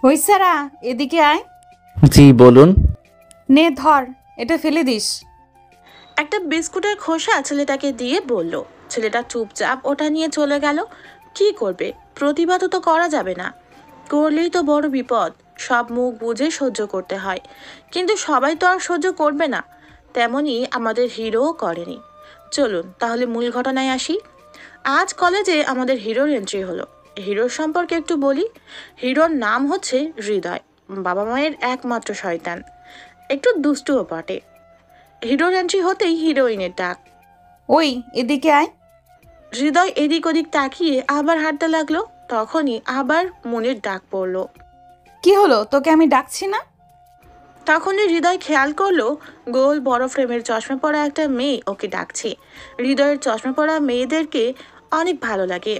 হইসারা, এদিকে আয়। জি বলুন। নে ধর, এটা ফেলে দিস। একটা বিস্কুটের খোসা ছেলেটাকে দিয়ে বলল। ছেলেটা চুপচাপ ওটা নিয়ে চলে গেল। কি করবে, প্রতিবাদও তো করা যাবে না, করলেই তো বড় বিপদ। সব মুখ বুঝে সহ্য করতে হয়, কিন্তু সবাই তো আর সহ্য করবে না। তেমনি আমাদের হিরোও করেনি। চলুন তাহলে মূল ঘটনায় আসি। আজ কলেজে আমাদের হিরোর এন্ট্রি হলো। হিরোর সম্পর্কে একটু বলি। হিরোর নাম হচ্ছে হৃদয়, বাবা মায়ের একমাত্র শয়তান, একটু দুষ্টুও বটে। হিরোর এন্ট্রি হতেই হিরোইনের ডাক। ওই এদিকে আয়। হৃদয় এদিক ওদিক তাকিয়ে আবার হাঁটতে লাগলো। তখনই আবার মনের ডাক পড়লো। কি হলো, তোকে আমি ডাকছি না? তখনই হৃদয় খেয়াল করলো গোল বড় ফ্রেমের চশমা পরা একটা মেয়ে ওকে ডাকছে। হৃদয়ের চশমা পরা মেয়েদেরকে অনেক ভালো লাগে,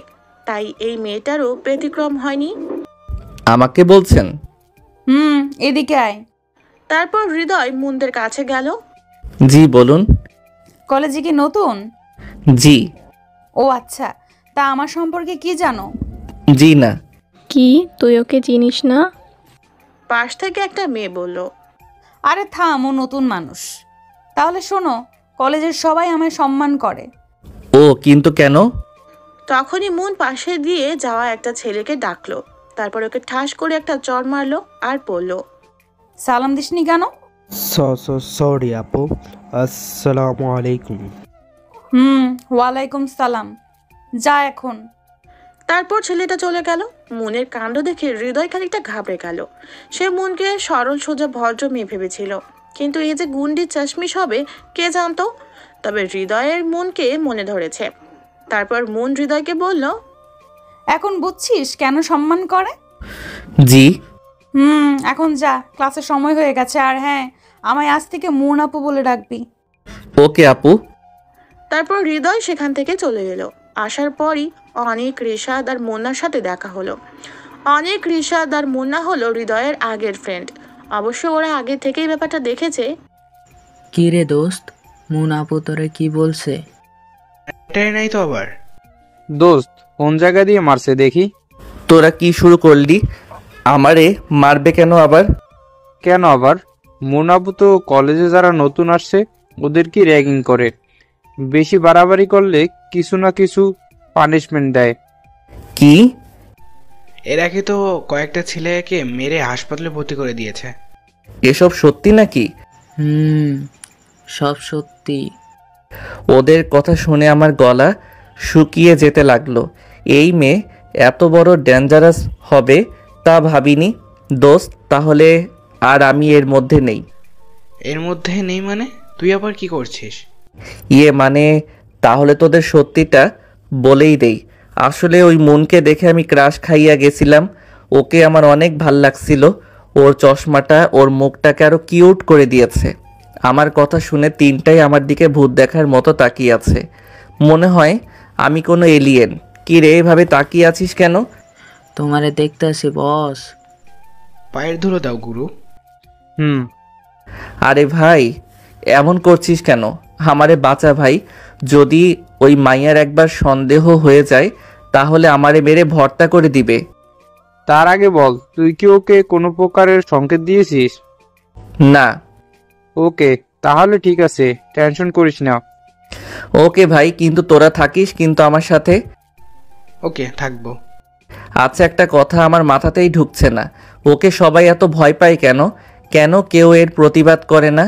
তাই এই মেয়েটারও ব্যতিক্রম হয়নি। আমাকে বলছেন? এদিকে আয়। তারপর হৃদয় মুনদের কাছে গেল। জি বলুন। কলেজে কি নতুন? জি। ও আচ্ছা, তা আমার সম্পর্কে কি জানো? জি না। কি, তুই ওকে চিনিস না? পাশ থেকে একটা মেয়ে বলল। আরে থাম, ও নতুন মানুষ। তাহলে শোনো, কলেজের সবাই আমায় সম্মান করে। ও কিন্তু কেন? তখনই মুন পাশে দিয়ে যাওয়া একটা ছেলেকে ডাকলো। তারপর ওকে ঠাস করে একটা চড় মারলো আর বলল, সালাম দিসনি কেন? সরি আপু, আসসালামু আলাইকুম। ওয়ালাইকুম সালাম। যা এখন। তারপর ছেলেটা চলে গেল। মুনের কাণ্ড দেখে হৃদয় খানিকটা ঘাবড়ে গেল। সে মুনকে সরল সোজা ভদ্র মেয়ে ভেবেছিল, কিন্তু এই যে গুন্ডি চশমিশ হবে কে জানতো। তবে হৃদয়ের মুনকে মনে ধরেছে। তারপর মুন হৃদয়কে বলল, এখন বুঝছিস কেন সম্মান করে? জি। এখন যা, ক্লাসের সময় হয়ে গেছে। আর হ্যাঁ, আমায় আজ থেকে মুন আপু বলে ডাকবি। ওকে আপু। তারপর হৃদয় সেখান থেকে চলে গেল। আসার পরই অনেক, রিশাদ আর মুন্নার সাথে দেখা হলো। অনেক, রিশাদ আর মুন্না হলো হৃদয়ের আগের ফ্রেন্ড। অবশ্য ওরা আগে থেকেই ব্যাপারটা দেখেছে। কি রে দোস্ত, মুন আপু তোরে কি বলছে? এটাই নাই তো আবার। দোস্ত কোন জায়গা দিয়ে মারছে দেখি। তোরা কি শুরু করলি? আমারে মারবে কেন আবার? কেন আবার? মুনাবু তো কলেজে যারা নতুন আসছে ওদের কি র্যাগিং করে, বেশি বাড়াবাড়ি করলে কিছু না কিছু পানিশমেন্ট দেয়। কি? এর আগে তো কয়েকটা ছেলেকে মেরে হাসপাতালে ভর্তি করে দিয়েছে। এসব সত্যি নাকি? সব সত্যি। ওদের কথা শুনে আমার গলা শুকিয়ে যেতে লাগলো। এই মেয়ে এত বড় ডেঞ্জারাস হবে তা ভাবিনি। দোস্ত, তাহলে আর আমি এর মধ্যে নেই। এর মধ্যে নেই মানে? তুই আবার কি করছিস? মানে তাহলে তোদের সত্যিটা বলেই দেই। আসলে ওই মুনকে দেখে আমি ক্রাশ খাইয়া গেছিলাম। ওকে আমার অনেক ভাল লাগছিল। ওর চশমাটা ওর মুখটাকে আরো কিউট করে দিয়েছে। আমার কথা শুনে তিনটাই আমার দিকে ভূত দেখার মতো তাকিয়ে আছে। মনে হয় আমি কোনো এলিয়েন। কি রে, এভাবে তাকিয়ে আছিস কেন? তোমারে দেখতে আসি বস। পায়ের ধুলো দাও গুরু। আরে ভাই, এমন করছিস কেন? আমারে বাঁচা ভাই। যদি ওই মাইয়ার একবার সন্দেহ হয়ে যায় তাহলে আমারে মেরে ভর্তা করে দিবে। তার আগে বল, তুই কি ওকে কোনো প্রকারের সংকেত দিয়েছিস? না। ওকে, তাহলে ঠিক আছে, টেনশন করিস না। ওকে ভাই, কিন্তু তোরা থাকিস কিন্তু আমার সাথে। ওকে, থাকবো। আচ্ছা, একটা কথা আমার মাথাতেই ঢুকছে না। ওকে সবাই এত ভয় পায় কেন? কেন কেউ এর প্রতিবাদ করে না?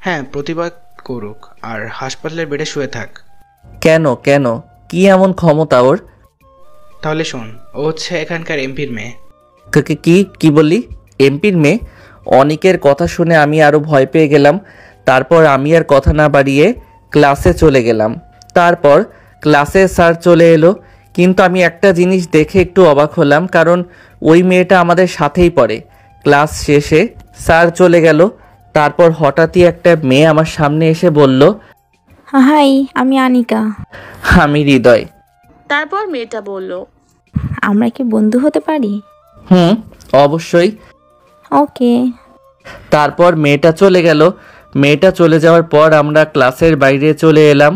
হ্যাঁ, প্রতিবাদ করুক আর হাসপাতালের বেডে শুয়ে থাক। কেন কেন? কি এমন ক্ষমতা ওর? তাহলে শোন, ও হচ্ছে এখানকার এমপির মেয়ে। কি কি বললি? এমপির মেয়ে? অনিকের কথা শুনে আমি আরো ভয় পেয়ে গেলাম। তারপর আমি আর কথা না বাড়িয়ে ক্লাসে চলে গেলাম। তারপর ক্লাসে স্যার চলে এলো, কিন্তু আমি একটা জিনিস দেখে একটু অবাক হলাম, কারণ ওই মেয়েটা আমাদের সাথেই পড়ে। ক্লাস শেষে স্যার চলে গেল। তারপর হঠাৎই একটা মেয়ে আমার সামনে এসে বলল, হাই, আমি আনিকা। আমি হৃদয়। তারপর মেয়েটা বলল, আমরা কি বন্ধু হতে পারি? অবশ্যই। ওকে। তারপর মেয়েটা চলে গেল। মেয়েটা চলে যাওয়ার পর আমরা ক্লাসের বাইরে চলে এলাম।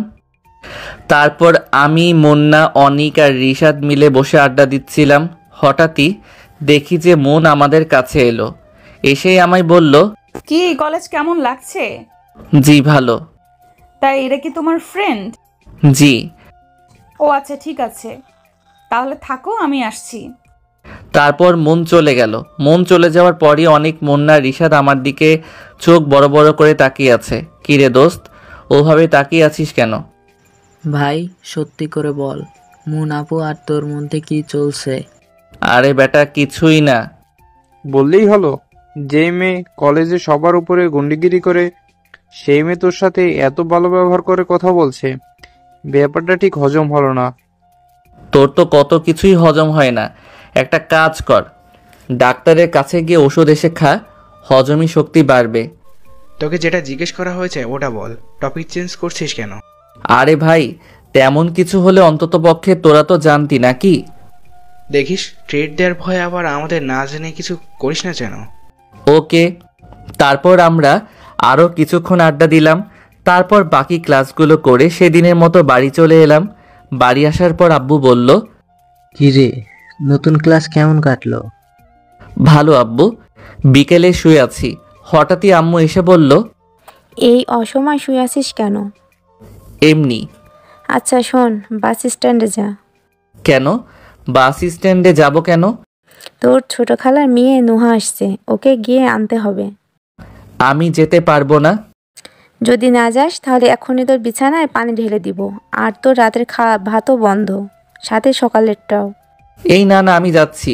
তারপর আমি, মুন্না, অনিক আর রিশাদ মিলে বসে আড্ডা দিচ্ছিলাম। হঠাৎই দেখি যে মন আমাদের কাছে এলো। এসেই আমায় বলল, কি কলেজ কেমন লাগছে? জি ভালো। তাই এরা কি তোমার ফ্রেন্ড? জি। ও আচ্ছা, ঠিক আছে, তাহলে থাকো, আমি আসছি। তারপর মন চলে গেল। মন চলে যাওয়ার পরই অনেক, মুন্না, রিশাদ আমার দিকে চোখ বড় বড় করে তাকিয়ে আছে। কিরে দোস্ত, ওভাবে তাকিয়ে আছিস কেন? ভাই সত্যি করে বল, মুন আপু আর তোর মধ্যে কি চলছে? আরে বেটা, কিছুই না। বললেই হলো? যেই মেয়ে কলেজে সবার উপরে গুন্ডিগিরি করে, সেই মেয়ে তোর সাথে এত ভালো ব্যবহার করে কথা বলছে, ব্যাপারটা ঠিক হজম হলো না। তোর তো কত কিছুই হজম হয় না। একটা কাজ কর, ডাক্তারের কাছে গিয়ে ওষুধ এসে খা, হজমি শক্তি বাড়বে। তোকে যেটা জিজ্ঞেস করা হয়েছে ওটা বল, টপিক চেঞ্জ করছিস কেন? আরে ভাই, তেমন কিছু হলে অন্ততপক্ষে তোরা তো জানতি নাকি? দেখিস, ট্রেড দেওয়ার ভয়ে আবার আমাদের না জেনে কিছু করিস না যেন। ওকে। তারপর আমরা আরও কিছুক্ষণ আড্ডা দিলাম। তারপর বাকি ক্লাসগুলো করে সেদিনের মতো বাড়ি চলে এলাম। বাড়ি আসার পর আব্বু বলল, কিরে, নতুন ক্লাস কেমন কাটলো? ভালো আব্বু, বিকেলে শুয়ে আছি, হঠাৎই আম্মু এসে বলল, এই অসময় শুয়ে আছিস কেন? এমনি। আচ্ছা শোন, বাস স্ট্যান্ডে যা। কেন? বাস স্ট্যান্ডে যাব কেন? তোর ছোট খালার মেয়ে নুহা আসছে, ওকে গিয়ে আনতে হবে। আমি যেতে পারবো না। যদি না যাস তাহলে এখনই তোর বিছানায় পানি ঢেলে দিব, আর তোর রাতের ভাতও বন্ধ, সাথে সকালেরটাও। এই না না, আমি যাচ্ছি।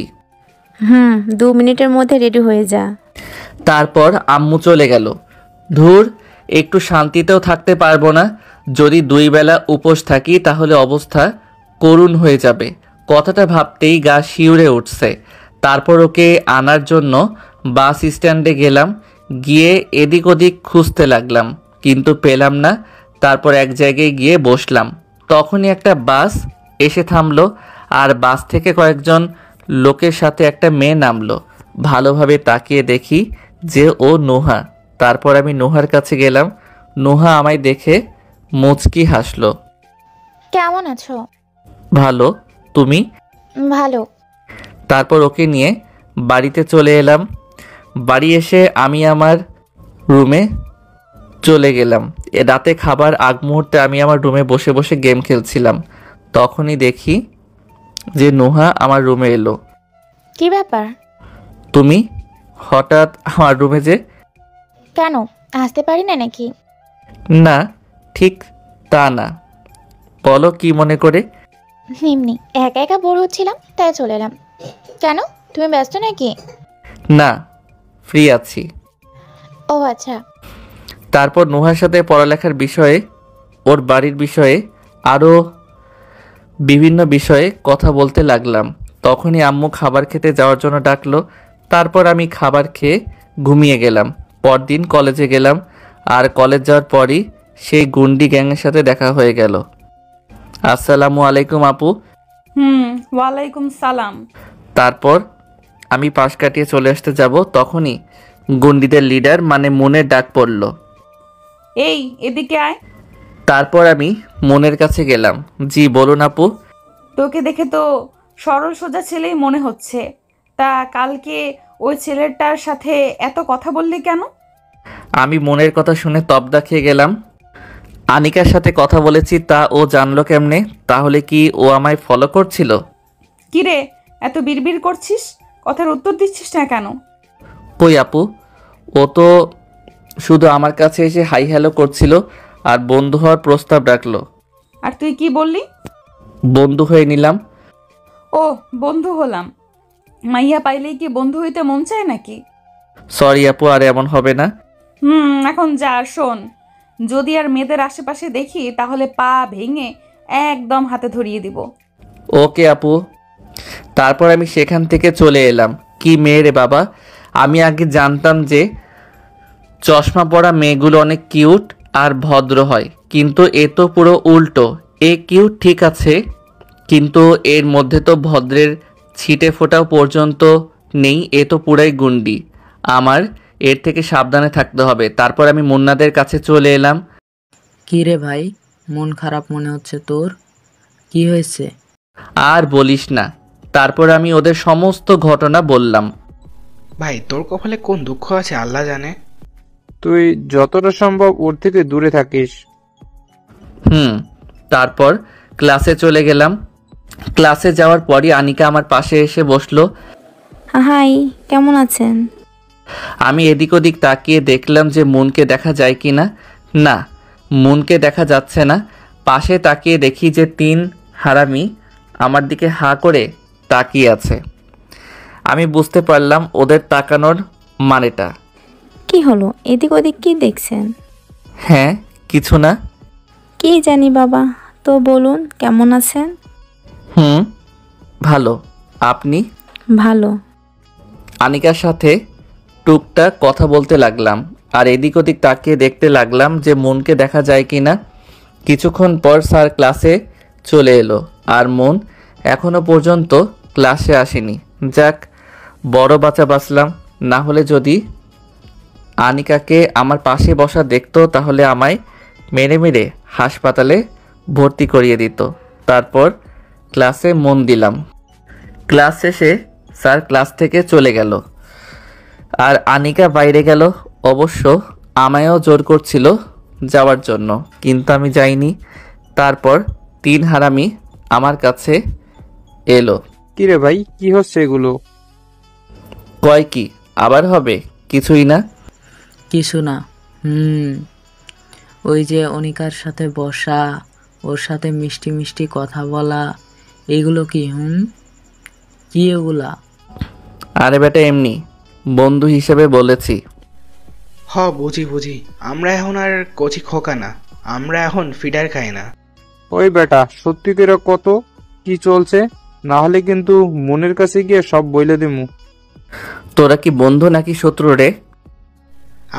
2 মিনিটের মধ্যে রেডি হয়ে যা। তারপর আম্মু চলে গেল। ধুর, একটু শান্তিতেও থাকতে পারবো না। যদি 2 বেলা উপোস থাকি তাহলে অবস্থা করুণ হয়ে যাবে। কথাটা ভাবতেই গা শিউরে উঠছে। তারপর ওকে আনার জন্য বাস স্ট্যান্ডে গেলাম। গিয়ে এদিক ওদিক খুঁজতে লাগলাম, কিন্তু পেলাম না। তারপর এক জায়গায় গিয়ে বসলাম। তখনই একটা বাস এসে থামলো, আর বাস থেকে কয়েকজন লোকের সাথে একটা মেয়ে নামলো। ভালোভাবে তাকিয়ে দেখি যে ও নুহা। তারপর আমি নুহার কাছে গেলাম। নুহা আমায় দেখে মুচকি হাসলো। কেমন আছো? ভালো, তুমি? ভালো। তারপর ওকে নিয়ে বাড়িতে চলে এলাম। বাড়ি এসে আমি আমার রুমে চলে গেলাম। রাতে খাবার আগ মুহূর্তে আমি আমার রুমে বসে বসে গেম খেলছিলাম। তখনই দেখি যে নুহা আমার রুমে এলো। কি ব্যাপার? তুমি হঠাৎ আমার রুমে যে? কেন, আসতে পারি না নাকি? না, ঠিক তা না। বলো কি মনে করে? এমনি একা একা বোর হচ্ছিলাম, তাই চলে এলাম। কেন, তুমি ব্যস্ত নাকি? না, ফ্রি আছি। ও আচ্ছা। তারপর নুহার সাথে পড়ালেখার বিষয়ে, ওর বাড়ির বিষয়ে, আরও বিভিন্ন বিষয়ে কথা বলতে লাগলাম। তখনই আম্মু খাবার খেতে যাওয়ার জন্য ডাকলো। তারপর আমি খাবার খেয়ে ঘুমিয়ে গেলাম। পরদিন কলেজে গেলাম, আর কলেজ যাওয়ার পরই সেই গুন্ডি গ্যাংয়ের সাথে দেখা হয়ে গেল। আসসালামু আলাইকুম আপু। ওয়ালাইকুম সালাম। তারপর আমি পাশ কাটিয়ে চলে আসতে যাব, তখনই গুন্ডিদের লিডার মানে মনের ডাক পড়ল, এই এদিকে আয়। তারপর আমি মনের কাছে গেলাম। জি বলুন আপু। তোকে দেখে তো সরল সোজা ছেলেই মনে হচ্ছে, তা কালকে ওই ছেলেটার সাথে এত কথা বললি কেন? আমি মনের কথা শুনে তবদা খেয়ে গেলাম। আনিকার সাথে কথা বলেছি তা ও জানলো কেমনে? তাহলে কি ও আমায় ফলো করছিল? কিরে, এত বিড়বিড় করছিস, কথার উত্তর দিচ্ছিস না কেন? কই আপু, ও তো শুধু আমার কাছে এসে হাই হ্যালো করছিল আর বন্ধু হওয়ার প্রস্তাব রাখলো। আর তুই কি বললি? বন্ধু হয়ে নিলাম। ও, বন্ধু হলাম? মাইয়া পাইলেই কি বন্ধু হইতে মন চায় নাকি? সরি আপু, আর এমন হবে না। এখন যা। শোন, যদি আর মেয়েদের আশেপাশে দেখি তাহলে পা ভেঙে একদম হাতে ধরিয়ে দিব। ওকে আপু। তারপর আমি সেখান থেকে চলে এলাম। কি মেয়ে রে বাবা! আমি আগে জানতাম যে চশমা পরা মেয়েগুলো অনেক কিউট আর ভদ্র হয়, কিন্তু এ তো পুরো উল্টো। এ কিউট ঠিক আছে, কিন্তু এর মধ্যে তো ভদ্রের ছিটে ফোটাও পর্যন্ত নেই। এ তো পুরাই গুন্ডি। আমার এর থেকে সাবধানে থাকতে হবে। তারপর আমি মুন্নাদের কাছে চলে এলাম। কি রে ভাই, মন খারাপ মনে হচ্ছে তোর? কি হয়েছে? আর বলিস না। তারপর আমি ওদের সমস্ত ঘটনা বললাম। ভাই তোর কপালে কোন দুঃখ আছে আল্লাহ জানে। তুই যতটা সম্ভব ওর থেকে দূরে থাকিস। তারপর ক্লাসে চলে গেলাম। ক্লাসে যাওয়ার পরই আনিকা আমার পাশে এসে বসলো। হাই, কেমন আছেন? আমি এদিক ওদিক তাকিয়ে দেখলাম যে মুনকে দেখা যায় কি না। না, মুনকে দেখা যাচ্ছে না। পাশে তাকিয়ে দেখি যে 3 হারামি আমার দিকে হাঁ করে তাকিয়ে আছে। আমি বুঝতে পারলাম ওদের তাকানোর মানেটা। কি হলো, এদিক ওদিক কি দেখছেন? হ্যাঁ, কিছু না। কি জানি বাবা, তো বলুন কেমন আছেন? ভালো। আপনি? ভালো। আনিকার সাথে টুকটাক কথা বলতে লাগলাম আর এদিক ওদিক তাকিয়ে দেখতে লাগলাম যে মনকে দেখা যায় কি না। কিছুক্ষণ পর স্যার ক্লাসে চলে এলো আর মন এখনো পর্যন্ত ক্লাসে আসেনি। যাক, বড় বাঁচা বাঁচলাম। না হলে যদি আনিকাকে আমার পাশে বসা দেখতো তাহলে আমায় মেরে মেরে হাসপাতালে ভর্তি করিয়ে দিত। তারপর ক্লাসে মন দিলাম। ক্লাস শেষে স্যার ক্লাস থেকে চলে গেল আর আনিকা বাইরে গেল। অবশ্য আমায়ও জোর করছিল যাওয়ার জন্য, কিন্তু আমি যাইনি। তারপর 3 হারামি আমার কাছে এলো। কিরে ভাই, কি হচ্ছে এগুলো? কয় কি আবার হবে? কিছুই না। কিছু না। ওই যে অনিকার সাথে বসা, ওর সাথে মিষ্টি মিষ্টি কথা বলা, এগুলো কি? কি এগুলা? আরে বেটা, এমনি বন্ধু হিসেবে বলেছি। বুঝি বুঝি। আমরা এখন আর কচি খোকা না, আমরা এখন ফিডার খাই না। ওই বেটা, সত্যি তোরা কত কি চলছে? না হলে কিন্তু মনের কাছে গিয়ে সব বইলে দিমু। তোরা কি বন্ধু নাকি শত্রু রে?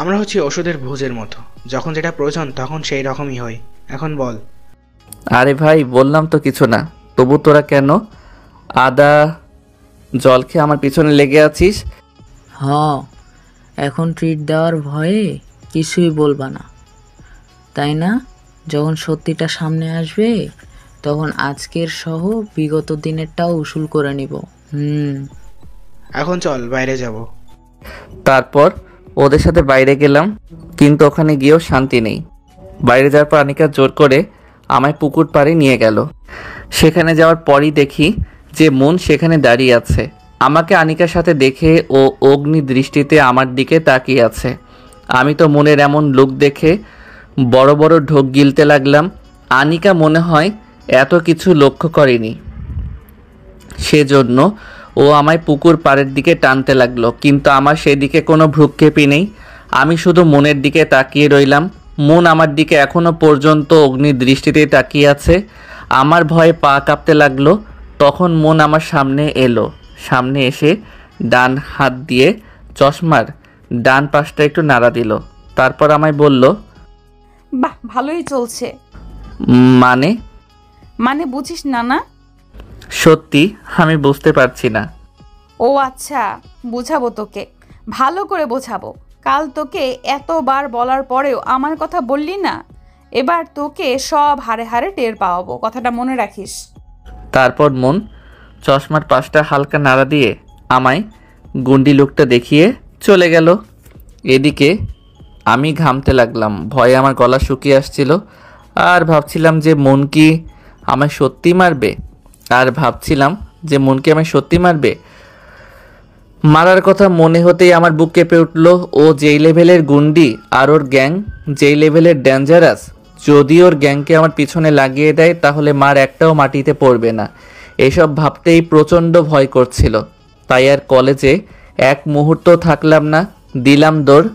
আমরা হচ্ছি ওষুধের ভোজের মতো, যখন যেটা প্রয়োজন তখন সেই রকমই হয়। এখন বল। আরে ভাই, বললাম তো কিছু না। তবু তোরা কেন আদা জল খেয়ে আমার পিছনে লেগে আছিস? এখন ট্রিট দেওয়ার ভয়ে কিছুই বলবা না, তাই না? যখন সত্যিটা সামনে আসবে তখন আজকের সহ বিগত দিনেরটাও উসুল করে নিব। এখন চল বাইরে যাব। তারপর ওদের সাথে বাইরে গেলাম, কিন্তু ওখানে গিয়েও শান্তি নেই। বাইরে যাওয়ার পর আনিকা জোর করে আমায় পুকুর পাড়ে নিয়ে গেল। সেখানে যাওয়ার পরই দেখি যে মন সেখানে দাঁড়িয়ে আছে। আমাকে আনিকার সাথে দেখে ও অগ্নি দৃষ্টিতে আমার দিকে তাকিয়ে আছে। আমি তো মনের এমন লুক দেখে বড় বড় ঢোক গিলতে লাগলাম। আনিকা মনে হয় এত কিছু লক্ষ্য করেনি, সেজন্য ও আমায় পুকুর পাড়ের দিকে টানতে লাগলো, কিন্তু আমার সেদিকে কোনো ভ্রুক্ষেপই নেই। আমি শুধু মনের দিকে তাকিয়ে রইলাম। মন আমার দিকে এখনো পর্যন্ত অগ্নি দৃষ্টিতে তাকিয়ে আছে। আমার ভয়ে পা কাঁপতে লাগলো। তখন মন আমার সামনে এলো। সামনে এসে ডান হাত দিয়ে চশমার ডান পাশটা একটু নাড়া দিল। তারপর আমায় বলল, বাহ, ভালোই চলছে। মানে বুঝিস না? না সত্যি আমি বুঝতে পারছি না। ও আচ্ছা, বোঝাবো তোকে, ভালো করে বোঝাবো। কাল তোকে এতবার বলার পরেও আমার কথা বললি না। এবার তোকে সব হাড়ে হাড়ে টের পাওয়াবো, কথাটা মনে রাখিস। তারপর মন চশমার পাশটা হালকা নাড়া দিয়ে আমায় গুন্ডি লুকটা দেখিয়ে চলে গেল। এদিকে আমি ঘামতে লাগলাম, ভয়ে আমার গলা শুকিয়ে আসছিল। আর ভাবছিলাম যে মন কি আমায় সত্যি মারবে। মারার কথা মনে হতেই আমার বুক কেঁপে উঠল। ও যেই লেভেলের গুন্ডি আর ওর গ্যাং যেই লেভেলের ডেঞ্জারাস, যদি ওর গ্যাংকে আমার পিছনে লাগিয়ে দেয় তাহলে মার একটাও মাটিতে পড়বে না। এসব ভাবতেই প্রচণ্ড ভয় করছিল। তাই আর কলেজে এক মুহূর্ত থাকলাম না, দিলাম দৌড়।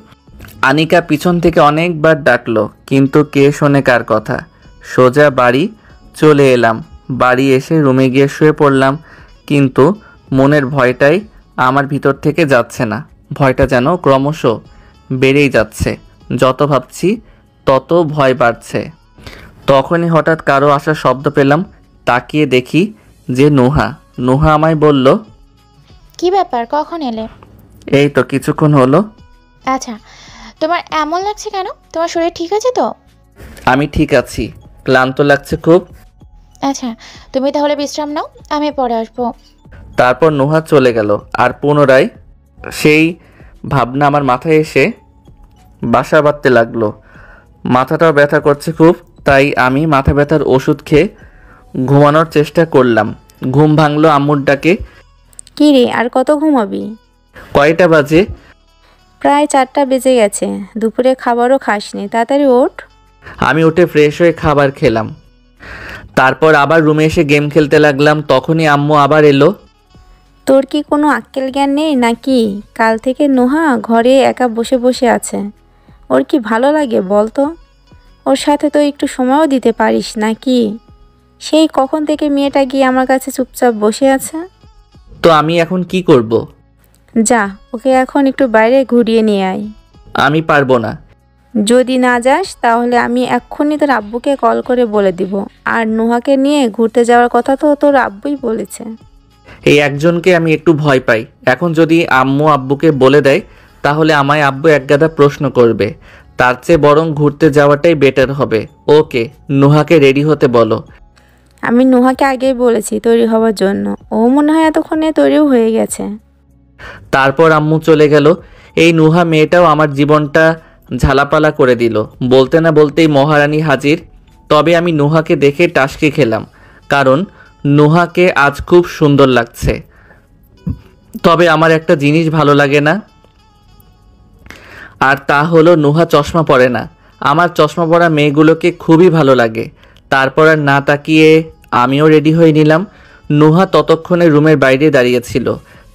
আনিকা পিছন থেকে অনেকবার ডাকলো, কিন্তু কে শোনে কার কথা। সোজা বাড়ি চলে এলাম। বাড়ি এসে রুমে গিয়ে শুয়ে পড়লাম, কিন্তু মনের ভয়টাই আমার ভিতর থেকে যাচ্ছে না। ভয়টা যেন ক্রমশ বেড়েই যাচ্ছে। যত ভাবছি তত ভয় বাড়ছে। তখনই হঠাৎ কারো আসার শব্দ পেলাম। তাকিয়ে দেখি যে নুহা আমায় বলল, কি ব্যাপার, কখন এলে? এই তো কিছুক্ষণ হলো। আচ্ছা, তোমার এমন লাগছে কেন? তোমার শরীর ঠিক আছে তো? আমি ঠিক আছি, ক্লান্ত লাগছে খুব। আচ্ছা, তুমি তাহলে বিশ্রাম নাও, আমি পরে আসবো। তারপর নুহা চলে গেল আর পুনরায় সেই ভাবনা আমার মাথায় এসে বাসা বাঁধতে লাগলো। মাথাটাও ব্যথা করছে খুব, তাই আমি মাথা ব্যথার ওষুধ খেয়ে ঘুমানোর চেষ্টা করলাম। ঘুম ভাঙলো আম্মুর ডাকে। কি রে, আর কত ঘুমাবি? কয়টা বাজে? প্রায় 4টা বেজে গেছে। দুপুরে খাবারও খাসনি, তাড়াতাড়ি ওঠ। আমি উঠে ফ্রেশ হয়ে খাবার খেলাম। তারপর আবার রুমে এসে গেম খেলতে লাগলাম। তখনই আম্মু আবার এলো। তোর কি কোনো আক্কেল জ্ঞান নেই নাকি? কাল থেকে নুহা ঘরে একা বসে বসে আছে। ওর কি ভালো লাগে বল তো? ওর সাথে তো একটু সময়ও দিতে পারিস নাকি? সেই কখন থেকে মেয়েটা গিয়ে আমার কাছে চুপচাপ বসে আছে। তো আমি এখন কি করব? যা, ওকে এখন একটু বাইরে ঘুরিয়ে নিয়ে আয়। আমি পারবো না। যদি না যাস তাহলে আমি এক্ষুনি তোর আব্বুকে কল করে বলে দিব। আর নুহাকে নিয়ে ঘুরতে যাওয়ার কথা তো তোর আব্বুই বলেছে। এই একজনকে আমি একটু ভয় পাই। এখন যদি আম্মু আব্বুকে বলে দেয় তাহলে আমায় আব্বু একগাদা প্রশ্ন করবে। তার চেয়ে বরং ঘুরতে যাওয়াটাই বেটার হবে। ওকে, নুহাকে রেডি হতে বলো। আমি নুহাকে আগেই বলেছি তৈরি হওয়ার জন্য। ও মনে হয় এতক্ষণে তৈরিও হয়ে গেছে। তারপর আম্মু চলে গেল। এই নুহা মেয়েটাও আমার জীবনটা ঝালাপালা করে দিল। বলতে না বলতেই মহারানী হাজির। তবে আমি নুহাকে দেখে টাসকে খেলাম, কারণ নুহাকে আজ খুব সুন্দর লাগছে। তবে আমার একটা জিনিস ভালো লাগে না, আর তা হলো নুহা চশমা পরে না। আমার চশমা পরা মেয়েগুলোকে খুবই ভালো লাগে। তারপর আর না তাকিয়ে আমিও রেডি হয়ে নিলাম। নুহা ততক্ষণে রুমের বাইরে দাঁড়িয়েছিল।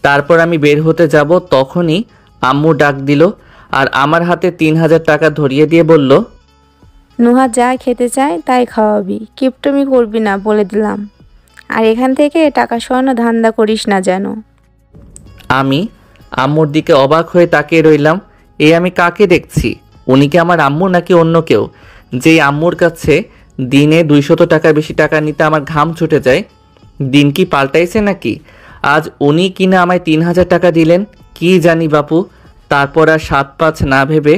তারপর আমি বের হতে যাব, তখনই আম্মু ডাক দিল আর আমার হাতে 3000 টাকা ধরিয়ে দিয়ে বলল, নুহা যা খেতে চায় তাই খাওয়াবি, কিপটমি করবি না বলে দিলাম। আর এখান থেকে টাকা সরানো ধান্দা করিস না যেন। আমি আম্মুর দিকে অবাক হয়ে তাকিয়ে রইলাম। আমি কাকে দেখছি? উনি কি আমার আম্মু নাকি অন্য কেউ? যেই আম্মুর কাছে দিনে 200 টাকার বেশি টাকা নিতে আমার ঘাম ছুটে যায়। দিন কি পাল্টাইছে নাকি? আজ উনি কিনা আমায় 3000 টাকা দিলেন, কি জানি বাপু। তারপর আর 7-5 না ভেবে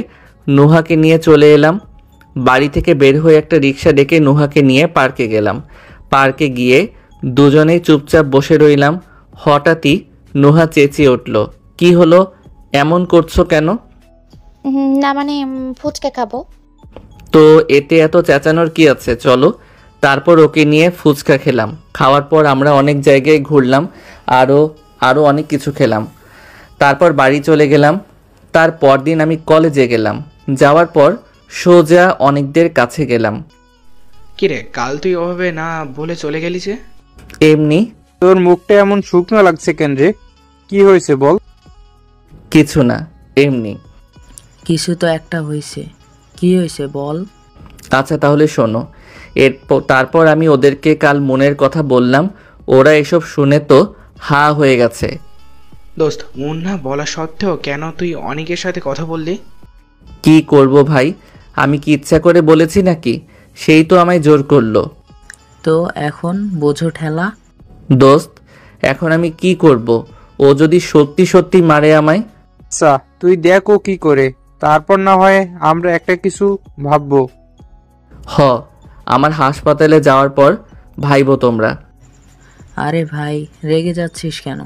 নুহাকে নিয়ে চলে এলাম। বাড়ি থেকে বের হয়ে একটা রিক্সা ডেকে নুহাকে নিয়ে পার্কে গেলাম। পার্কে গিয়ে দুজনেই চুপচাপ বসে রইলাম। হঠাৎই নুহা চেঁচিয়ে উঠল, কি হলো? এমন করছো কেন? না মানে ফুচকা খাবো। তো এতে এত চেঁচানোর কি আছে? চলো। তারপর ওকে নিয়ে ফুচকা খেলাম। খাওয়ার পর আমরা অনেক জায়গায় ঘুরলাম, আরও অনেক কিছু খেলাম। তারপর বাড়ি চলে গেলাম। তার পরদিন আমি কলেজে গেলাম। যাওয়ার পর সোজা অনেকদের কাছে গেলাম। কিরে, কাল তুই ওভাবে না বলে চলে গেলি যে? এমনি। তোর মুখটা এমন শুকনো লাগছে কেন রে? কি হয়েছে বল? কিছু না, এমনি। কিছু তো একটা হয়েছে। কি হয়েছে বল? আচ্ছা তাহলে শোনো। তারপর আমি ওদেরকে কাল মনের কথা বললাম। ওরা এসব শুনে তো হা হয়ে গেছে। দোস্ত, মন না বলা সত্ত্বেও কেন তুই অনেকের সাথে কথা বললি? কি করব ভাই, আমি কি ইচ্ছা করে বলেছি নাকি? সেই তো আমায় জোর করলো। তো এখন বোঝো ঠেলা। দোস্ত, এখন আমি কি করব? ও যদি সত্যি সত্যি মারে আমায়? আচ্ছা তুই দেখ ও কি করে, তারপর না হয় আমরা একটা কিছু ভাববো। আমার হাসপাতালে যাওয়ার পর ভাইবো তোমরা। আরে ভাই, রেগে যাচ্ছিস কেন?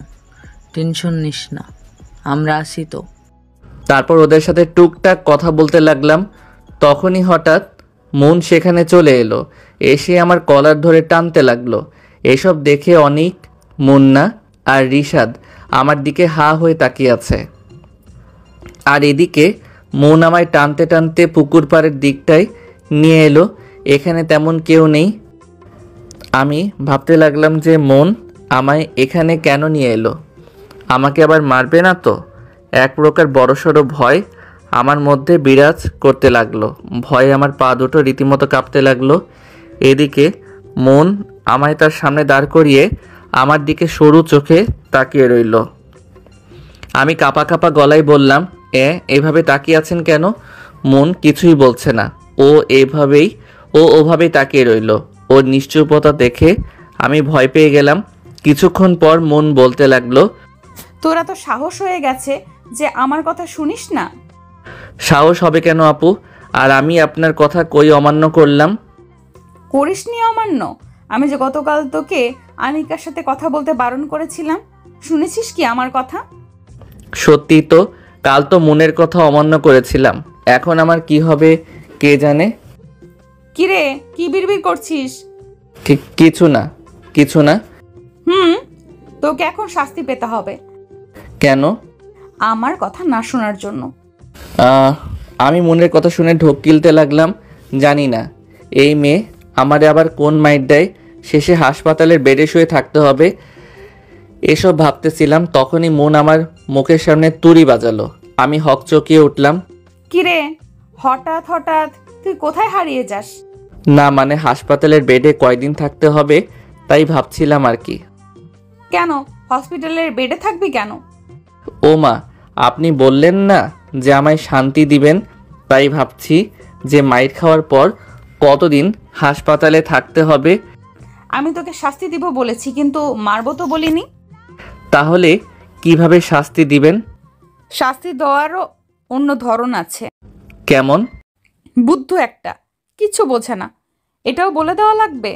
টেনশন নিস না, আমরা আছি তো। তারপর ওদের সাথে টুকটাক কথা বলতে লাগলাম। তখনই হঠাৎ মন সেখানে চলে এলো। এসে আমার কলার ধরে টানতে লাগলো। এসব দেখে অনিক, মুন্না আর রিশাদ আমার দিকে হা হয়ে তাকিয়ে আছে। আর এদিকে মন আমায় টানতে টানতে পুকুর পাড়ের দিকটায় নিয়ে এলো। এখানে তেমন কেউ নেই। আমি ভাবতে লাগলাম যে মন আমায় এখানে কেন নিয়ে এলো? আমাকে আবার মারবে না তো? এক প্রকার বড়সড় ভয় আমার মধ্যে বিরাজ করতে লাগলো। ভয়ে আমার পা দুটো রীতিমতো কাঁপতে লাগলো। এদিকে মন আমায় তার সামনে দাঁড় করিয়ে আমার দিকে সরু চোখে তাকিয়ে রইল। আমি কাঁপা কাঁপা গলায় বললাম, এভাবে তাকিয়ে আছেন কেন? মন কিছুই বলছে না। ওভাবেই তাকিয়ে রইল। ওর নিশ্চুপতা দেখে আমি ভয় পেয়ে গেলাম। কিছুক্ষণ পর মন বলতে লাগলো, তোরা তো সাহস হয়ে গেছে যে আমার কথা শুনিস না। সাহস হবে কেন আপু? আর আমি আপনার কথা কই অমান্য করলাম? করিসনি অমান্য? আমি যে গতকাল তোকে আনিকার সাথে কথা বলতে বারণ করেছিলাম, শুনেছিস কি আমার কথা? সত্যি তো, কাল তো মনের কথা অমান্য করেছিলাম। এখন আমার কি হবে কে জানে। কিরে, কি বিড়বিড় করছিস? কিছু না, কিছু না। তোকে এখন শাস্তি পেতে হবে। কেন? আমার কথা না শোনার জন্য। আমি মনের কথা শুনে ঢোক গিলতে লাগলাম। জানি না এই মেয়ে আমারে আবার কোন মাইট দেয়, শেষে হাসপাতালের বেডে শুয়ে থাকতে হবে এসব ভাবতেছিলাম। তখনই মন আমার মুখের সামনে তুড়ি বাজালো। আমি হকচকিয়ে উঠলাম। কিরে, হঠাৎ হঠাৎ তুই কোথায় হারিয়ে যাস? না মানে হাসপাতালের বেডে কয়দিন থাকতে হবে তাই ভাবছিলাম আর কি। কেন হসপিটালের বেডে থাকবি কেন? ও মা, আপনি বললেন না যে আমায় শান্তি দিবেন, তাই ভাবছি যে মাইর খাওয়ার পর কতদিন হাসপাতালে থাকতে হবে। আমি তোকে শাস্তি দিব বলেছি, কিন্তু মারবো তো বলিনি। তাহলে কিভাবে শাস্তি দিবেন? শাস্তি দেওয়ারও অন্য ধরন আছে। কেমন? বুদ্ধ একটা, কিচ্ছু বোঝে না, এটাও বলে দেওয়া লাগবে?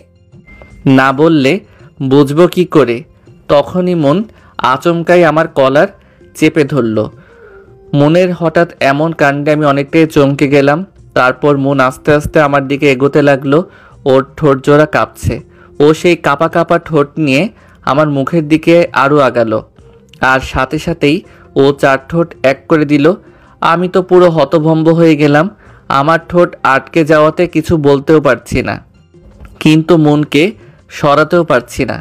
না বললে বুঝবো কি করে? তখনই মন আচমকাই আমার কলার চেপে ধরল। মনের হঠাৎ এমন কাণ্ডে আমি অনেকটাই চমকে গেলাম। তারপর মন আস্তে আস্তে আমার দিকে এগোতে লাগলো। ওর ঠোঁট জোড়া কাঁপছে। ও সেই কাঁপা কাঁপা ঠোঁট নিয়ে আমার মুখের দিকে আরও আগালো, আর সাথে সাথেই ও 4 ঠোঁট এক করে দিল। আমি তো পুরো হতভম্ব হয়ে গেলাম। আমার ঠোঁট আটকে যাওয়াতে কিছু বলতেও পারছি না, কিন্তু মনকে সরাতেও পারছি না।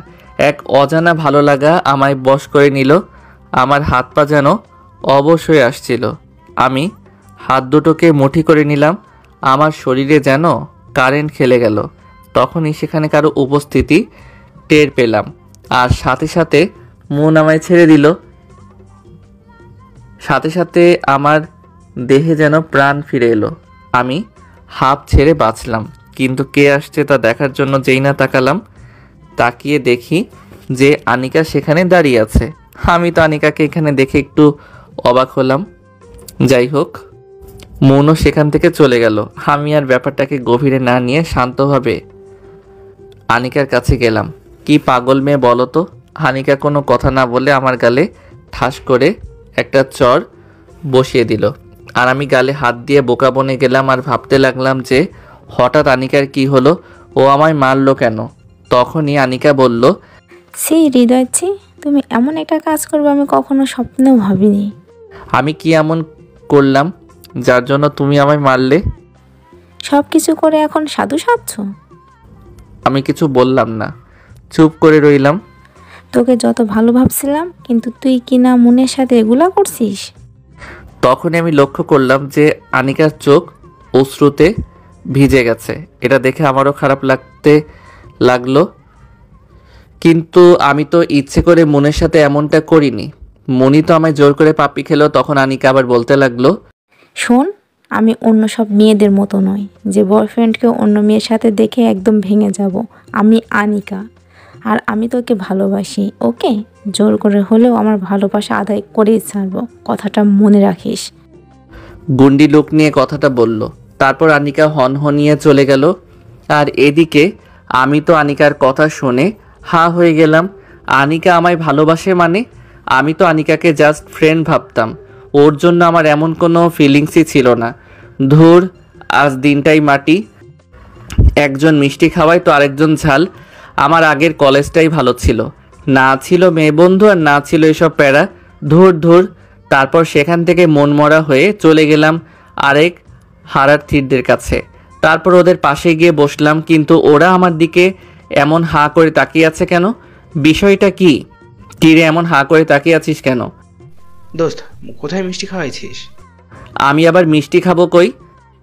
এক অজানা ভালো লাগা আমায় বশ করে নিল। আমার হাত পা যেন অবশ হয়ে আসছিল। আমি হাত দুটোকে মুঠি করে নিলাম। আমার শরীরে যেন কারেন্ট খেলে গেল। তখনই সেখানে কারো উপস্থিতি টের পেলাম, আর সাথে সাথে মন আমায় ছেড়ে দিল। সাথে সাথে আমার দেহে যেন প্রাণ ফিরে এলো। আমি হাঁপ ছেড়ে বাঁচলাম। কিন্তু কে আসছে তা দেখার জন্য যেই না তাকালাম, তাকিয়ে দেখি যে আনিকা সেখানে দাঁড়িয়ে আছে। আমি তো আনিকাকে এখানে দেখে একটু অবাক হলাম। যাই হোক, মনও সেখান থেকে চলে গেল। আমি আর ব্যাপারটাকে গভীরে না নিয়ে শান্তভাবে আনিকার কাছে গেলাম। কি পাগল মেয়ে বলো তো? আনিকা কোনো কথা না বলে আমার গালে ঠাস করে একটা চর বসিয়ে দিল, আর আমি গালে হাত দিয়ে বোকা বনে গেলাম। আর ভাবতে লাগলাম যে হঠাৎ আনিকার কি হলো, ও আমায় মারলো কেন? তখনই আনিকা বলল, সেই হৃদয়ছি, তুমি এমন একটা কাজ করবে আমি কখনো স্বপ্নেও ভাবিনি। আমি কি এমন করলাম যার জন্য তুমি আমায় মারলে? সব কিছু করে এখন সাধু সাধছ? আমি কিছু বললাম না, চুপ করে রইলাম। তোকে যত ভালো ভাবছিলাম, কিন্তু তুই কি না মনের সাথে এগুলা করছিস? তখনই আমি লক্ষ্য করলাম যে আনিকার চোখ অশ্রুতে ভিজে গেছে। এটা দেখে আমারও খারাপ লাগতে লাগলো, কিন্তু আমি তো ইচ্ছে করে মনের সাথে এমনটা করিনি। মনি তো আমায় জোর করে পাপ্পি খেলো। তখন আনিকা আবার বলতে লাগলো, শোন, আমি অন্য সব মেয়েদের মতো নই যে বয়ফ্রেন্ডকে অন্য মেয়ের সাথে দেখে একদম ভেঙে যাব। আমি আনিকা, আর আমি তোকে ভালোবাসি। ওকে, জোর করে হলেও আমার ভালোবাসা আদায় করেই ছাড়বো, কথাটা মনে রাখিস। গুন্ডি লোক নিয়ে কথাটা বলল। তারপর আনিকা হনহনিয়ে চলে গেল। আর এদিকে আমি তো আনিকার কথা শুনে হা হয়ে গেলাম। আনিকা আমায় ভালোবাসে মানে? আমি তো আনিকাকে জাস্ট ফ্রেন্ড ভাবতাম। ওর জন্য আমার এমন কোনো ফিলিংসই ছিল না। ধুর, আজ দিনটাই মাটি। একজন মিষ্টি খাওয়ায় তো আরেকজন ঝাল। আমার আগের কলেজটাই ভালো ছিল, না ছিল মেয়ে বন্ধু আর না ছিল এসব প্যারা। ধুর ধুর। তারপর সেখান থেকে মনমরা হয়ে চলে গেলাম আরেক হারার্থীদের কাছে। তারপর ওদের পাশে গিয়ে বসলাম, কিন্তু ওরা আমার দিকে এমন হাঁ করে তাকিয়ে আছে কেন? বিষয়টা কি? তীরে এমন হাঁ করে তাকিয়ে আছিস কেন? দোস্ত, কোথায় মিষ্টি খাওয়াইছিস? আমি আবার মিষ্টি খাবো কই?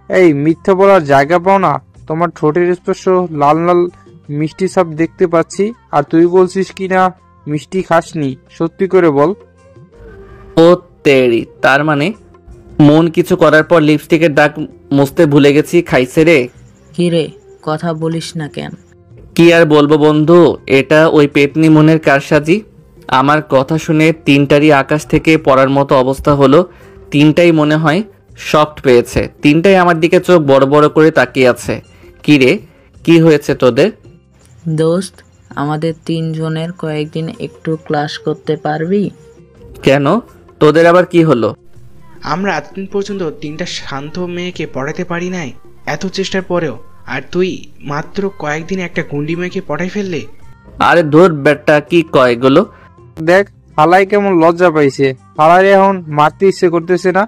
এই মিথ্যা বলার জায়গা পাও না? তোমার ঠোঁটের স্পর্শ লাল লাল মিষ্টি সব দেখতে পাচ্ছি, আর তুই বলছিস কি না মিষ্টি খাসনি। সত্যি করে বল। ও তেরি, তার মানে মন কিছু করার পর লিপস্টিকের দাগ মুছতে ভুলে গেছি, খাইছে রে। কি রে, কথা বলিস না কেন? কি আর বলবো বন্ধু, এটা ওই পেতনি মনের কারসাজি। আমার কথা শুনে তিনটারই আকাশ থেকে পড়ার মতো অবস্থা হলো। তিনটাই মনে হয় শকড পেয়েছে। তিনটাই আমার দিকে চোখ বড় বড় করে তাকিয়ে আছে। কি রে, কি হয়েছে তোদের? দোস্ত, আমাদের 3 জনের কয়েকদিন একটু ক্লাস করতে পারবি? কেন, তোদের আবার কি হলো? আমরা এতদিন পর্যন্ত 3টা শান্ত মেয়েকে পড়াতে পারি নাই, এত চেষ্টার পরেও। আর তুই মাত্র কয়েকদিন একটা গুন্ডি মেয়েকে পড়াই ফেললি। আরে ধুর বেটা, কি কয় এগুলো? দেখ ফালাই কেমন লজ্জা পাইছে। ফালাই এখন মারতে ইচ্ছে করতেছে না,